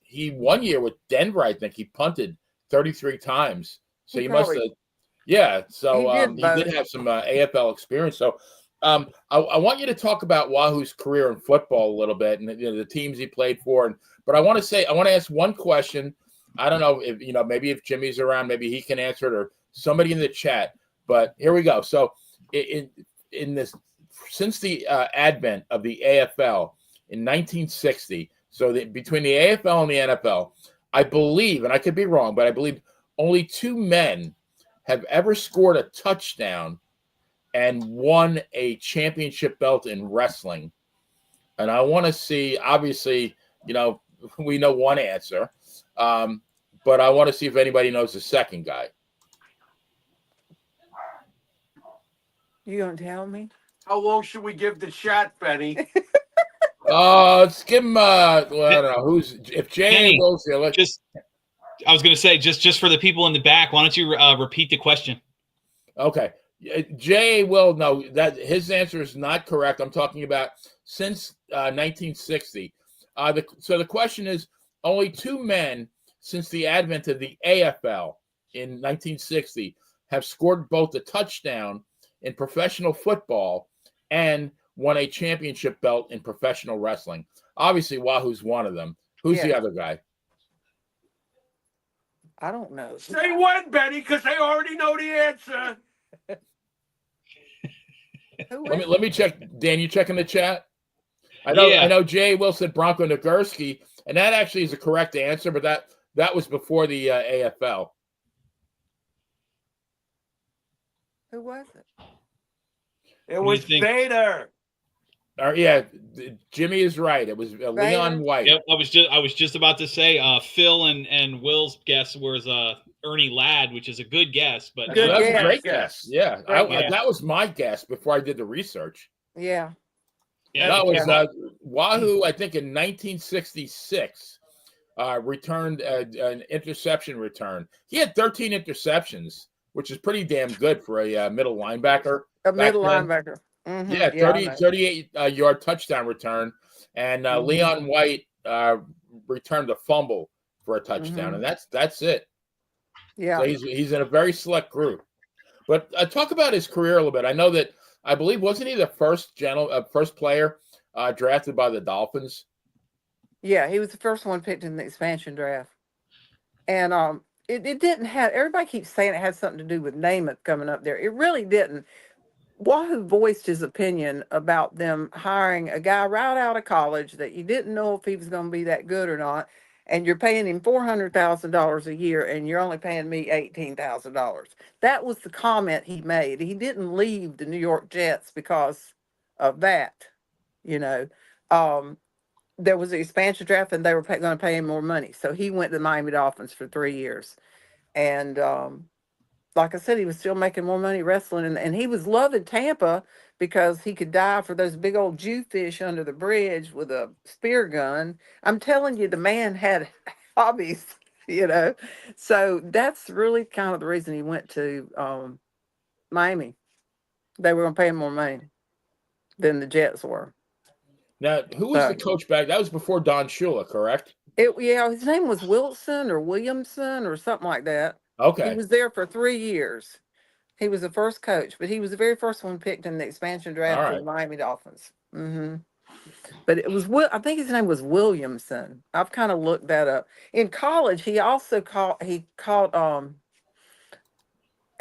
he 1 year with Denver, I think he punted 33 times. So He you must probably, have, yeah. So he did he did both. have some AFL experience. So I want you to talk about Wahoo's career in football a little bit, and the teams he played for. But I want to ask one question. I don't know if maybe if Jimmy's around, maybe he can answer it, or somebody in the chat. But here we go. So in this, since the advent of the AFL in 1960, so between the AFL and the NFL, I believe, and I could be wrong, but I believe only two men have ever scored a touchdown and won a championship belt in wrestling. And I want to see, obviously, we know one answer, but I want to see if anybody knows the second guy. You gonna tell me? How long should we give the chat, Benny? Let's give him. Well, I don't know if Jay Will's here. I was going to say, just for the people in the back, why don't you repeat the question? Okay, Jay Will. No, that his answer is not correct. I'm talking about since 1960. So the question is, only two men since the advent of the AFL in 1960 have scored both a touchdown in professional football and won a championship belt in professional wrestling. Obviously, Wahoo's one of them. Who's the other guy? I don't know. Say when, Benny, because they already know the answer. Let me check. Dan, you checking the chat? I know Jay Will said Bronco Nagurski, and that actually is a correct answer, but that was before the AFL. Who was it? It was Vader. Yeah, Jimmy is right. It was Leon White. Yep, I was just about to say Phil and Will's guess was Ernie Ladd, which is a good guess, but that's a great guess. Yeah, that was my guess before I did the research. Yeah. That was Wahoo, I think, in 1966. Returned an interception return. He had 13 interceptions, which is pretty damn good for a middle linebacker. A middle linebacker. Mm-hmm. Yeah, 38-yard touchdown return. And Leon White returned a fumble for a touchdown. And that's it. Yeah. So he's in a very select group. But talk about his career a little bit. I know that, I believe, wasn't he the first player drafted by the Dolphins? Yeah, he was the first one picked in the expansion draft. And it didn't have, everybody keeps saying it had something to do with Namath coming up there. It really didn't. Wahoo voiced his opinion about them hiring a guy right out of college that you didn't know if he was going to be that good or not. and you're paying him $400,000 a year, and you're only paying me $18,000. That was the comment he made. He didn't leave the New York Jets because of that. You know, there was an expansion draft, and they were going to pay him more money, so he went to the Miami Dolphins for 3 years, and like I said, he was still making more money wrestling, and he was loving Tampa because he could dive for those big old Jewfish under the bridge with a spear gun. I'm telling you, the man had hobbies, you know. So that's really kind of the reason he went to Miami. They were going to pay him more money than the Jets were. Now, who was the coach back? That was before Don Shula, correct? Yeah, his name was Wilson or Williamson or something like that. Okay. He was there for 3 years. He was the first coach, but he was the very first one picked in the expansion draft for the Miami Dolphins. But it was I think his name was Williamson. I've kind of looked that up. In college, he also caught an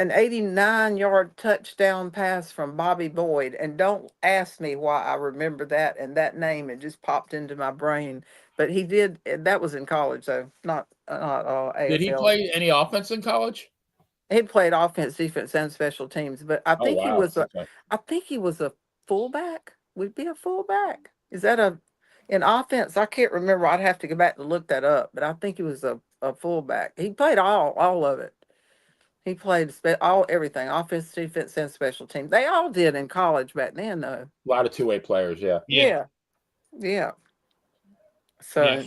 89-yard touchdown pass from Bobby Boyd. And don't ask me why I remember that and that name. It just popped into my brain. But he did. That was in college, though, not AFL. Did he play any offense in college? He played offense, defense, and special teams, but I think he was a fullback. Would be a fullback. Is that in offense? I can't remember. I'd have to go back to look that up, but I think he was a fullback. He played all of it. He played everything, offense, defense, and special teams. They all did in college back then, though. A lot of two-way players, yeah. So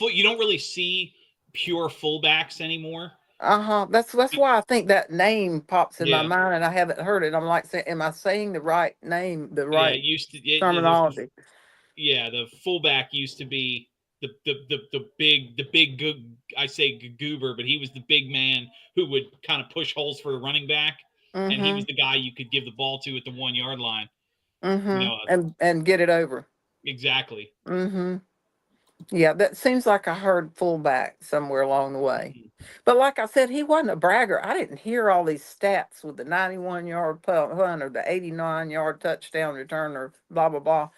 you don't really see pure fullbacks anymore. That's why I think that name pops in my mind, and I haven't heard it. I'm like, am I saying the right name, the right terminology? The fullback used to be the big I say goober, but he was the big man who would kind of push holes for the running back, and he was the guy you could give the ball to at the 1 yard line, and get it over. Exactly. Yeah, that seems like I heard fullback somewhere along the way. But like I said, he wasn't a bragger. I didn't hear all these stats with the 91-yard punt or the 89-yard touchdown return or blah, blah, blah.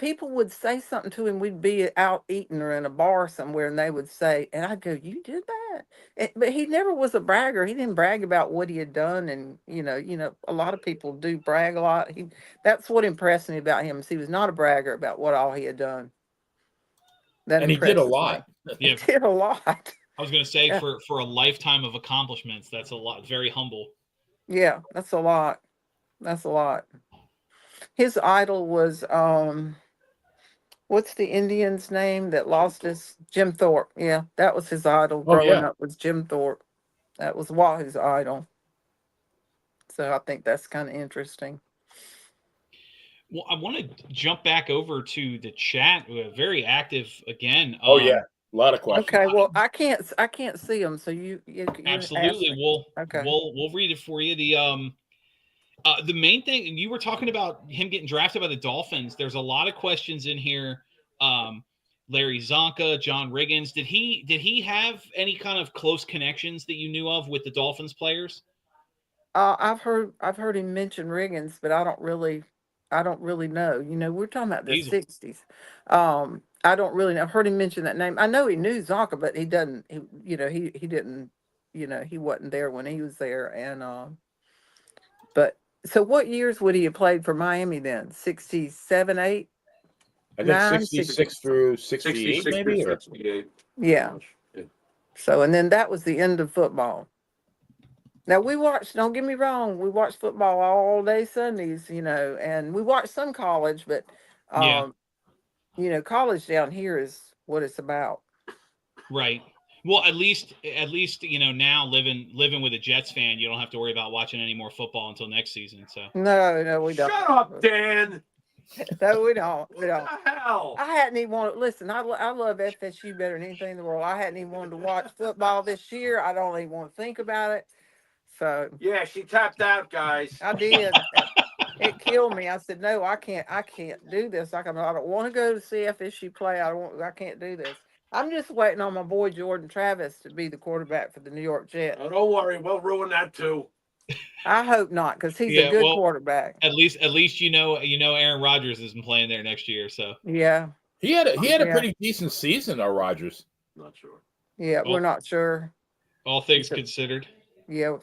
People would say something to him. We'd be out eating or in a bar somewhere, and they would say, and I'd go, "You did that?" But he never was a bragger. He didn't brag about what he had done. And, you know, a lot of people do brag a lot. That's what impressed me about him, is he was not a bragger about what all he had done. And he did a lot. He did a lot. I was going to say for a lifetime of accomplishments, that's a lot. Very humble. Yeah, that's a lot. That's a lot. His idol was what's the Indian's name that lost his Jim Thorpe? Yeah, that was his idol growing up, was Jim Thorpe. That was Wahoo's idol. So I think that's kind of interesting. Well, I want to jump back over to the chat. We're very active again. A lot of questions. Okay, well, I can't see them, so you absolutely. We'll read it for you. The main thing, and you were talking about him getting drafted by the Dolphins. There's a lot of questions in here. Larry Zonka, John Riggins. Did he have any kind of close connections that you knew of with the Dolphins players? I've heard him mention Riggins, but I don't really know. You know, we're talking about the 60s. I don't really know. I've heard him mention that name. I know he knew Zonka, but he doesn't. He didn't. You know, he wasn't there when he was there. And but so, what years would he have played for Miami then? 67, 8. I think 66 through 68, maybe. 68. Yeah. So, and then that was the end of football. Now we watched, don't get me wrong, we watched football all day Sundays, you know, and we watched some college, but, you know, college down here is what it's about. Right. Well, at least, you know, now living with a Jets fan, you don't have to worry about watching any more football until next season. So no, we don't. Shut up, Dan. No, we don't. What the hell? I hadn't even wanted. Listen, I love FSU better than anything in the world. I hadn't even wanted to watch football this year. I don't even want to think about it. So yeah, she tapped out, guys. I did. It killed me. I said, no, I can't do this. I don't want to go to see FSU play. I can't do this. I'm just waiting on my boy Jordan Travis to be the quarterback for the New York Jets. Oh, don't worry, we'll ruin that too. I hope not, because he's a good quarterback. At least you know Aaron Rodgers isn't playing there next year. So yeah, he had a pretty decent season, though, Rodgers. Not sure. Yeah, Well, we're not sure. all things considered. Yeah,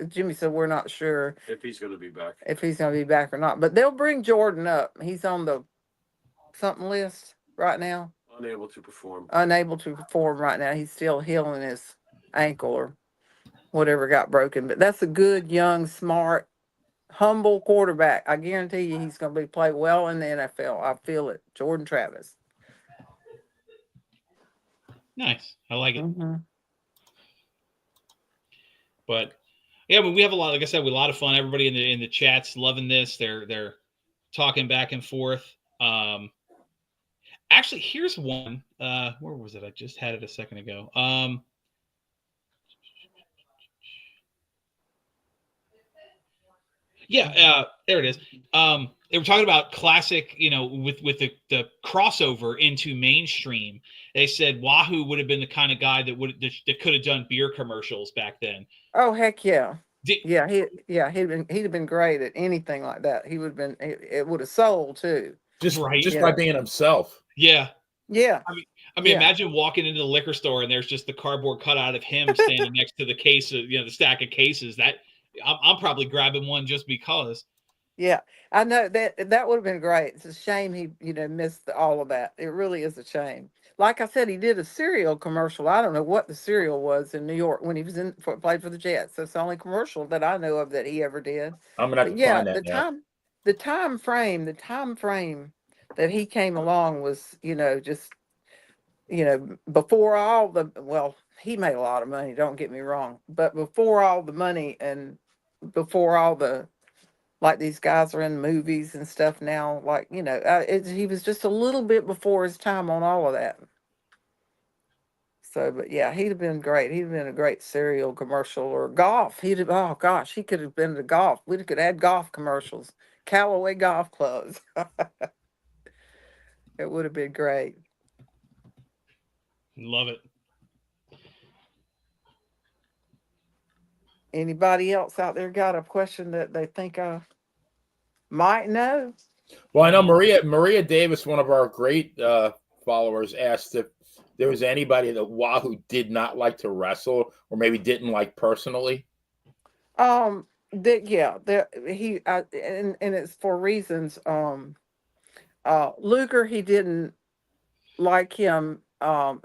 Jimmy said we're not sure If he's going to be back. if he's going to be back or not. But they'll bring Jordan up. He's on the something list right now. Unable to perform. Unable to perform right now. He's still healing his ankle or whatever got broken. But that's a good, young, smart, humble quarterback. I guarantee you he's going to play well in the NFL. I feel it. Jordan Travis. Nice. I like it. Mm-hmm. But yeah, but we have a lot. Like I said, we have a lot of fun. Everybody in the chats loving this. They're talking back and forth. Actually, here's one. Where was it? I just had it a second ago. Yeah, there it is. They were talking about classic, with the crossover into mainstream. They said Wahoo would have been the kind of guy that could have done beer commercials back then. Oh heck yeah. He'd have been great at anything like that. He would have been. It would have sold too. Just by being himself. Yeah. Yeah. I mean, imagine walking into the liquor store and there's just the cardboard cutout of him standing next to the case of, the stack of cases. That I'm probably grabbing one just because. Yeah, I know that would have been great. It's a shame he, missed all of that. It really is a shame. Like I said, he did a cereal commercial. I don't know what the cereal was in New York when he was played for the Jets. That's the only commercial that I know of that he ever did. I'm gonna have to find that now. The time frame that he came along was, just, before all he made a lot of money. Don't get me wrong, but before all the money and before all the, like these guys are in movies and stuff now, like, he was just a little bit before his time on all of that. So, but yeah, he'd have been great. He'd have been a great cereal commercial or golf. He could have been to golf. We could add golf commercials, Callaway golf clubs. It would have been great. Love it. Anybody else out there got a question that they think I might know? Well, I know Maria Davis, one of our great followers, asked if there was anybody that Wahoo did not like to wrestle or maybe didn't like personally. And it's for reasons. Luger, he didn't like him.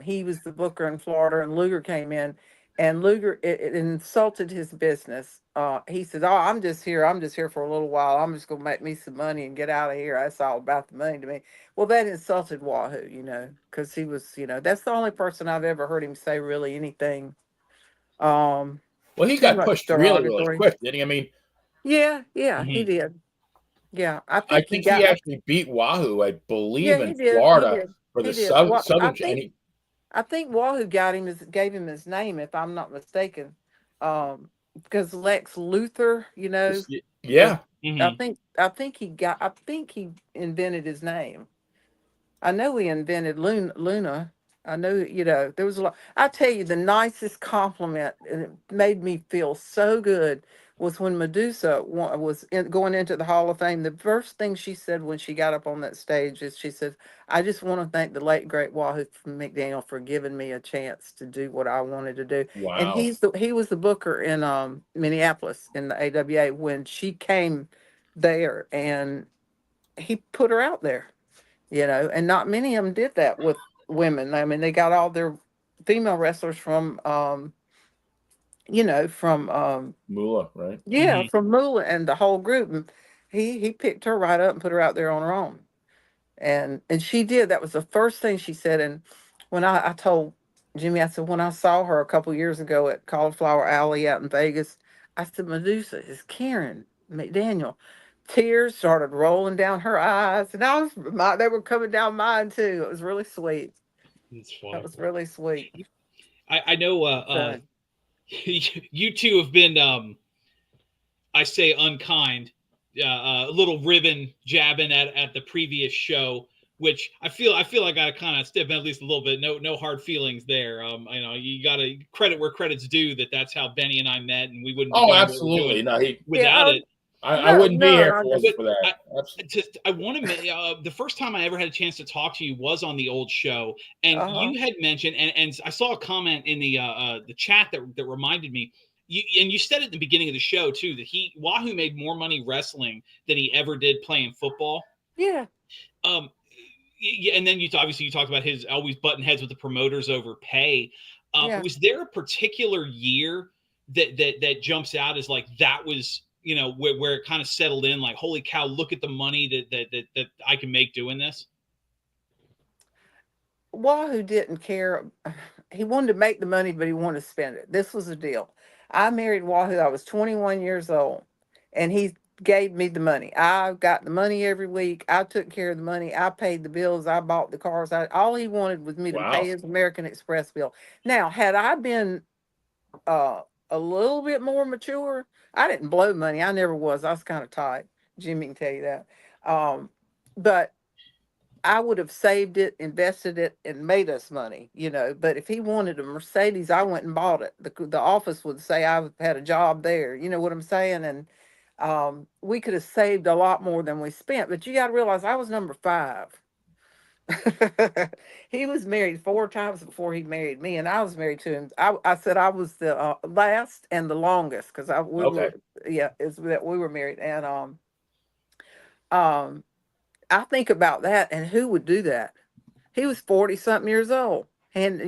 He was the booker in Florida, and Luger came in, and Luger it insulted his business. He said, "Oh, I'm just here for a little while. I'm just gonna make me some money and get out of here. That's all about the money to me." Well, that insulted Wahoo, because he was, that's the only person I've ever heard him say really anything. Well, he got pushed really quick, didn't he? I mean, yeah, he did. Yeah, I think he actually beat Wahoo, I believe, in Florida for the Southern. I think Wahoo gave him his name, if I'm not mistaken, because Lex Luthor, Yeah. I think he invented his name. I know he invented Luna. I know, there was a lot. I tell you, the nicest compliment, and it made me feel so good, was when Medusa was going into the Hall of Fame. The first thing she said when she got up on that stage is, she said, "I just want to thank the late great Wahoo McDaniel for giving me a chance to do what I wanted to do." Wow. And he was the booker in Minneapolis in the AWA when she came there, and he put her out there, and not many of them did that with women. I mean, they got all their female wrestlers from Moolah, right? Yeah, from Moolah and the whole group. And he picked her right up and put her out there on her own. And she did. That was the first thing she said. And when I told Jimmy, I said, when I saw her a couple years ago at Cauliflower Alley out in Vegas, I said, "Medusa is Karen McDaniel." Tears started rolling down her eyes, and they were coming down mine too. It was really sweet. That was really sweet. I know you two have been, I say, unkind, a little ribbon jabbing at the previous show, which I feel like I got to kind of step in at least a little bit. No hard feelings there. You got to credit where credit's due. That's how Benny and I met, and we wouldn't. Oh, absolutely. No, without it. I No, wouldn't be no, here and if I it just wasn't for that. I want to the first time I ever had a chance to talk to you was on the old show, and uh-huh. you had mentioned, and I saw a comment in the chat that reminded me. You said at the beginning of the show too that Wahoo made more money wrestling than he ever did playing football. Yeah. Yeah, and then you talked about his always button heads with the promoters over pay. Yeah. Was there a particular year that jumps out as like that was where it kind of settled in, like holy cow, look at the money that I can make doing this? Wahoo didn't care. He wanted to make the money, but he wanted to spend it. This was the deal. I married Wahoo. I was 21 years old, and he gave me the money. I got the money every week. I took care of the money. I paid the bills. I bought the cars. All he wanted was me to pay Wow. his American Express bill. Now, had I been uh, a little bit more mature, I didn't blow money. I never was. I was kind of tight. Jimmy can tell you that. But I would have saved it, invested it, and made us money, But if he wanted a Mercedes, I went and bought it. The office would say I had a job there. You know what I'm saying? And we could have saved a lot more than we spent. But you got to realize I was number 5. He was married 4 times before he married me, and I was married to him. I said I was the last and the longest because we Okay. were, yeah, is that we were married. And um I think about that, and who would do that? He was 40 something years old. And,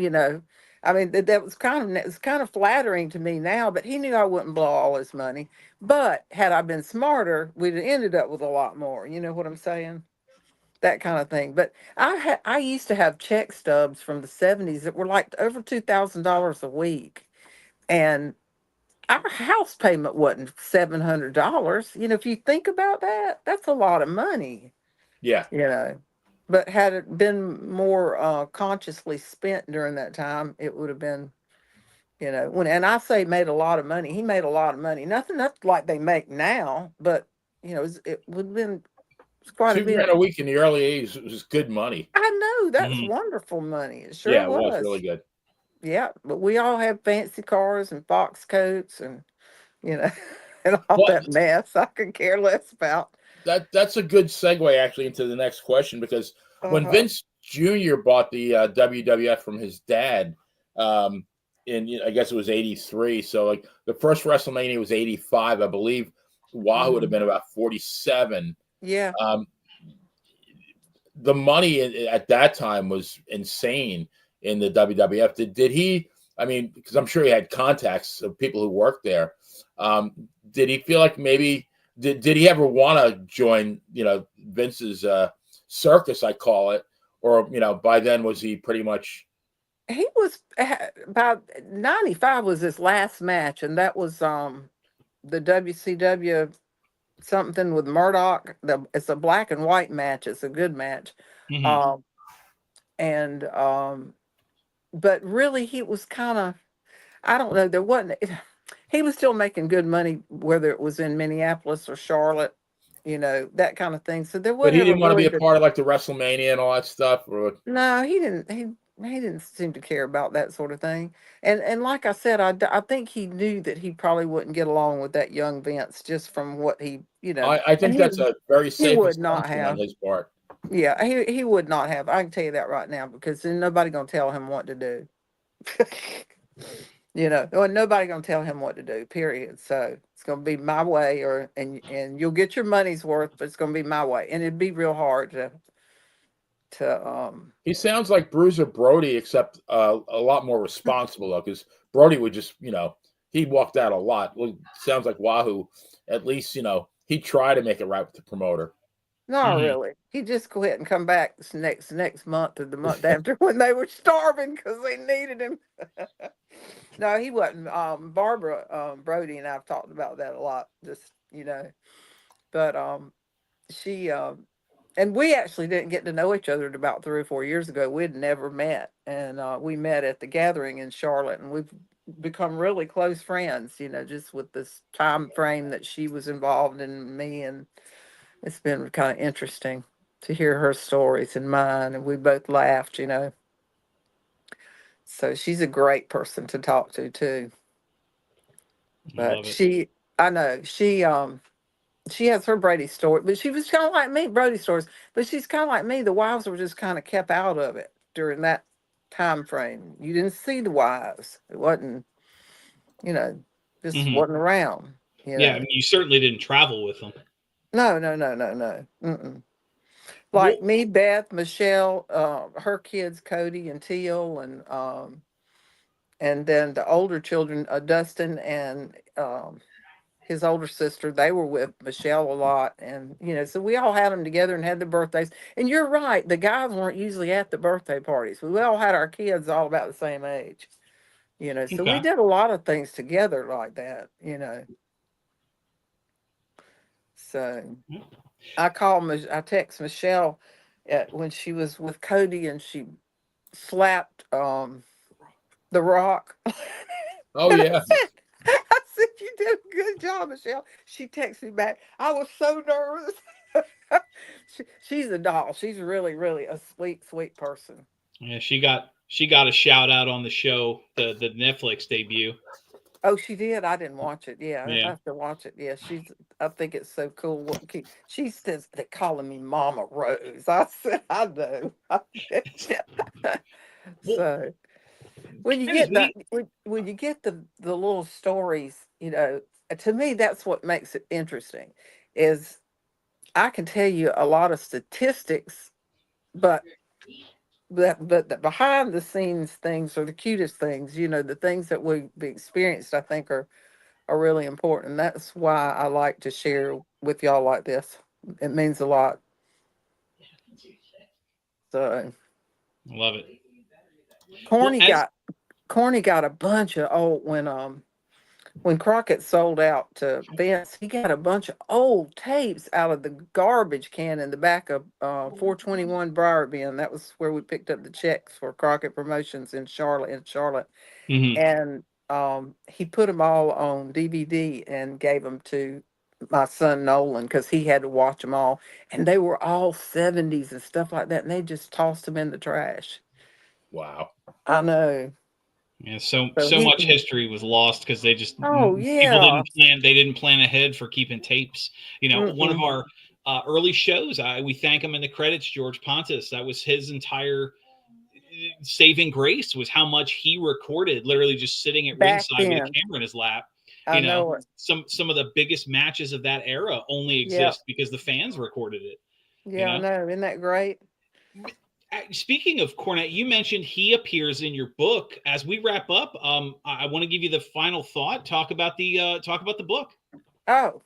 I mean, that was it's kind of flattering to me now, but he knew I wouldn't blow all his money. But had I been smarter, we'd have ended up with a lot more. You know what I'm saying? That kind of thing. But I used to have check stubs from the 70s that were like over $2,000 a week. And our house payment wasn't $700. If you think about that, that's a lot of money. Yeah. But had it been more consciously spent during that time, it would have been, and I say made a lot of money. He made a lot of money. Nothing like they make now, but it would have been quite a bit. $2,000 a week in the early 80s was good money. I know that's wonderful money. It sure Yeah, it was really was. good. Yeah, but we all have fancy cars and fox coats and you know and all Well, that mess. I could care less about. that's a good segue actually into the next question, because when Uh-huh. Vince Jr. bought the WWF from his dad, in I guess it was '83. So like the first WrestleMania was '85, I believe. Wahoo would have been about 47. Yeah. Um, the money at that time was insane in the WWF. Did he? I mean, because I'm sure he had contacts of people who worked there. Did he feel like maybe did he ever want to join Vince's circus, I call it, or by then was he pretty much? He was about 95 was his last match, and that was the WCW something with Murdoch. It's a black and white match. It's a good match. Um and but really he was kind of, I don't know, there wasn't he was still making good money whether it was in Minneapolis or Charlotte, that kind of thing. So there But wasn't he ever didn't want to be really a part of like the WrestleMania and all that stuff, or no, he didn't seem to care about that sort of thing. And like I said, I think he knew that he probably wouldn't get along with that young Vince just from what I and think that's a very he safe would not assumption on have. his part. Yeah, he would not have. I can tell you that right now because then nobody gonna tell him what to do. Or nobody gonna tell him what to do. Period. So it's gonna be my way, and you'll get your money's worth, but it's gonna be my way, and it'd be real hard to. He sounds like Bruiser Brody, except a lot more responsible, though, because Brody would just, he walked out a lot. Well, sounds like Wahoo, at least, he tried to make it right with the promoter. Not really. He just quit and come back next month or the month after when they were starving because they needed him. No, he wasn't. Barbara Brody and I've talked about that a lot. Just but she and we actually didn't get to know each other until about 3 or 4 years ago. We'd never met, and we met at the gathering in Charlotte, and we've become really close friends. Just with this time frame that she was involved in me, and it's been kind of interesting to hear her stories and mine, and we both laughed. So she's a great person to talk to too. I But love it. I know she she has her Brady story, but she was kind of like me, Brody stories, but she's kind of like me. The wives were just kind of kept out of it during that time frame. You didn't see the wives. It wasn't, you know, just Mhm. wasn't around, you Yeah, I know. mean, you certainly didn't travel with them. No, no, no, no, no. Mm-mm. Like Well, me, Beth, Michelle, her kids, Cody and Teal, and then the older children, Dustin and his older sister, they were with Michelle a lot. And, you know, so we all had them together and had the birthdays. And you're right, the guys weren't usually at the birthday parties. We all had our kids all about the same age, you know, so we okay. did a lot of things together like that, you know. So I text Michelle when she was with Cody and she slapped the rock. Oh And yeah. I said, you did a good job, Michelle. She texted me back. I was so nervous. She's a doll. She's really, really a sweet, sweet person. Yeah, she got a shout out on the show, the Netflix debut. Oh, she did. I didn't watch it. Yeah, I Yeah. have to watch it. Yeah, I think it's so cool. She says they're calling me Mama Rose. I said, I know. Well, So when you Ken, as get that, we when you get the little stories, you know, to me that's what makes it interesting. Is I can tell you a lot of statistics, but the behind the scenes things are the cutest things. You know, the things that we experienced, I think are really important. And that's why I like to share with y'all like this. It means a lot. So love it. Well, Corny as got Corny got a bunch of old when Crockett sold out to Vince, he got a bunch of old tapes out of the garbage can in the back of 421 Briarby. That was where we picked up the checks for Crockett Promotions in Charlotte. mhm. And he put them all on DVD and gave them to my son Nolan because he had to watch them all. And they were all 70s and stuff like that. And they just tossed them in the trash. Wow. I know. Yeah, so So so much history was lost because they just oh, people yeah. didn't plan ahead for keeping tapes. One of Mm-mm. our early shows, we thank him in the credits, George Pontus. That was his entire saving grace, was how much he recorded, literally just sitting at Back ringside with a then, camera in his lap. I know it. Some of the biggest matches of that era only Yeah. exist because the fans recorded it. You Yeah, I know. know. Isn't that great? Speaking of Cornette, you mentioned he appears in your book. As we wrap up, I want to give you the final thought. Talk about the book. Oh,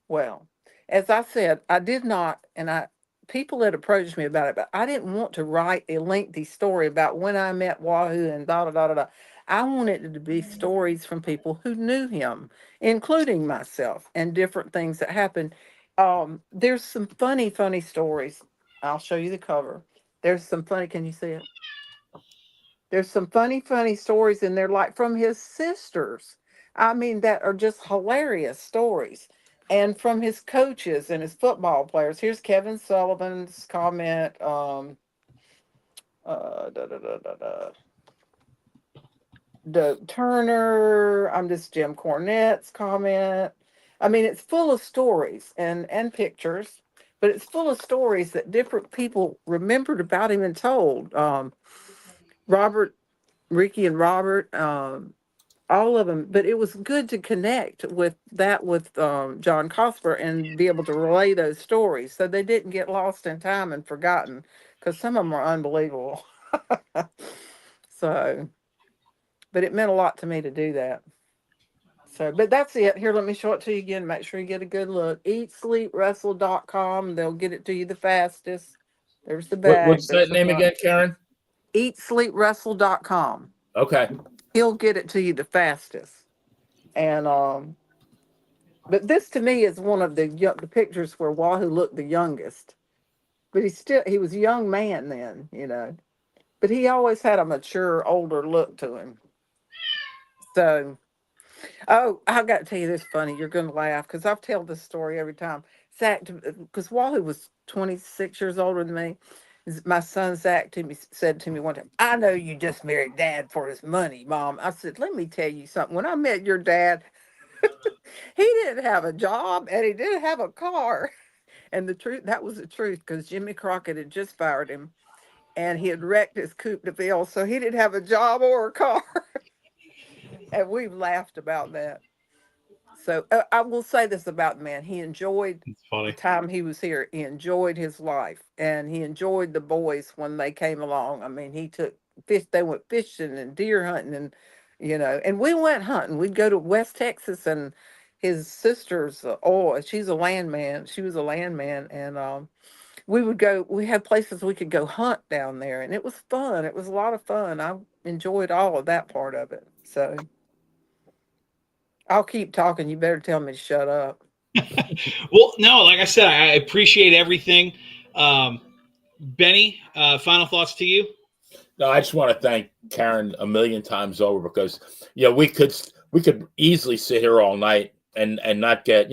well, as I said, I did not, and people had approached me about it, but I didn't want to write a lengthy story about when I met Wahoo and da da da da da. I wanted it to be stories from people who knew him, including myself, and different things that happened. There's some funny, funny stories. I'll show you the cover. There's some funny. Can you see it? There's some funny, funny stories in there, like from his sisters. I mean, that are just hilarious stories. And from his coaches and his football players. Here's Kevin Sullivan's comment. Da, da, da, da, da. Doug Turner. I'm just Jim Cornette's comment. I mean, it's full of stories and pictures, but it's full of stories that different people remembered about him and told. Robert, Ricky, and Robert. All of them, but it was good to connect with John Cosper and be able to relay those stories so they didn't get lost in time and forgotten because some of them are unbelievable. So, but it meant a lot to me to do that. So, but that's it. Here, let me show it to you again. Make sure you get a good look. EatSleepWrestle.com. They'll get it to you the fastest. There's the bag. What's There's that the name front. again, Karen? EatSleepWrestle.com. Okay. He'll get it to you the fastest. And but this to me is one of the pictures where Wahoo looked the youngest. But he was a young man then, you know. But he always had a mature, older look to him. So, oh, I got to tell you this funny. You're going to laugh because I've told this story every time. Zach, because Wahoo was 26 years older than me. My son Zach said to me one time, "I know you just married Dad for his money, Mom." I said, "Let me tell you something. When I met your dad, He didn't have a job and he didn't have a car. And that was the truth, because Jimmy Crockett had just fired him and he had wrecked his Coupe de Ville. So he didn't have a job or a car. And we've laughed about that. So I will say this about the man. He enjoyed It's the funny. time he was here. He enjoyed his life, and he enjoyed the boys when they came along. I mean, he took fish. They went fishing and deer hunting, and and we went hunting. We'd go to West Texas, and his sister's she's a landman. She was a landman, and we would go. We had places we could go hunt down there, and it was fun. It was a lot of fun. I enjoyed all of that part of it. So I'll keep talking. You better tell me to shut up. Well, no, like I said, I appreciate everything. Benny, final thoughts to you? No, I just want to thank Karen a million times over, because we could easily sit here all night and not get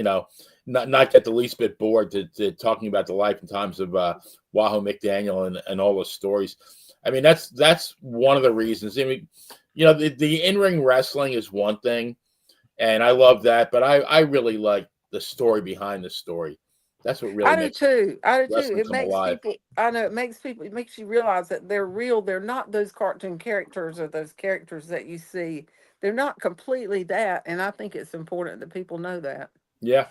not get the least bit bored to talking about the life and times of Wahoo McDaniel and all those stories. I mean, that's one of the reasons. I mean, the in-ring wrestling is one thing, and I love that, but I really like the story behind the story. That's what really I do makes too. I do too. wrestling It come makes alive. people. I know it makes people. It makes you realize that they're real. They're not those cartoon characters or those characters that you see. They're not completely that, and I think it's important that people know that. Yeah,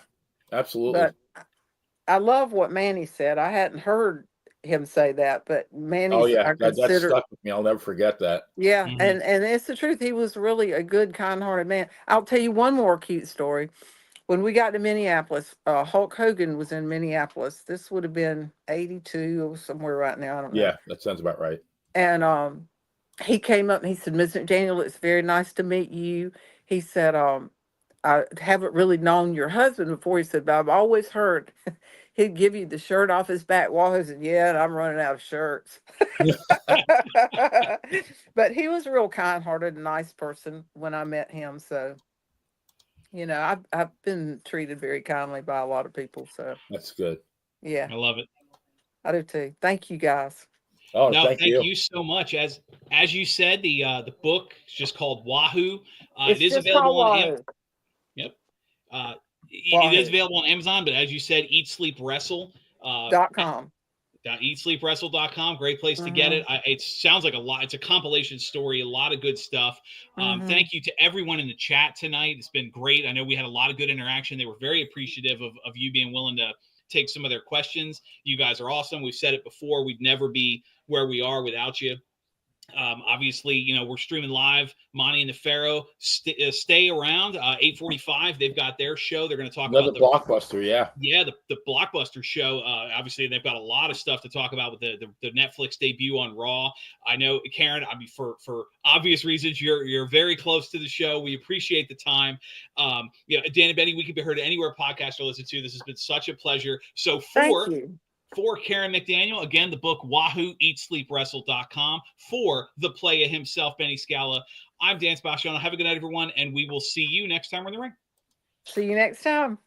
absolutely. But I love what Manny said. I hadn't heard him say that, but Oh Manny's yeah, I that consider. stuck with me. I'll never forget that. Yeah, Mhm. and it's the truth. He was really a good, kind-hearted man. I'll tell you one more cute story. When we got to Minneapolis, Hulk Hogan was in Minneapolis. This would have been 82 or somewhere right now. I don't know. Yeah, that sounds about right. And he came up and he said, "Miss McDaniel, it's very nice to meet you." He said, "I haven't really known your husband before." He said, "But I've always heard he'd give you the shirt off his back." Wall said, "Yeah, and I'm running out of shirts." But he was a real kind-hearted, nice person when I met him. So I've been treated very kindly by a lot of people. So That's good. yeah, I love it. I do too. Thank you guys. Oh, No, thank thank you. you so much. As you said, the book is just called Wahoo. It It's is just called available on Wahoo. Yep. It is Wahoo. available on Amazon, but as you said, Eat Sleep Wrestle. .com. Eatsleepwrestle.com. Great place to get Mm-hmm. it. It sounds like a lot. It's a compilation story, a lot of good stuff. Mm-hmm. Thank you to everyone in the chat tonight. It's been great. I know we had a lot of good interaction. They were very appreciative of you being willing to take some of their questions. You guys are awesome. We've said it before. We'd never be where we are without you. Obviously, we're streaming live. Monte The Pharaoh, stay around. 8:45, they've got their show. They're going to talk Another about blockbuster. Yeah. the Blockbuster show. Obviously, they've got a lot of stuff to talk about with the Netflix debut on Raw. I know, Karen. I mean, for obvious reasons, you're very close to the show. We appreciate the time. Dan and Benny, we can be heard anywhere podcasts are listened to. This has been such a pleasure. So Thank you. for Karen McDaniel, again, the book Wahoo, EatSleepWrestle.com. For the playa himself, Benny Scala, I'm Dan Sebastiano. Have a good night, everyone, and we will see you next time we're in the ring. See you next time.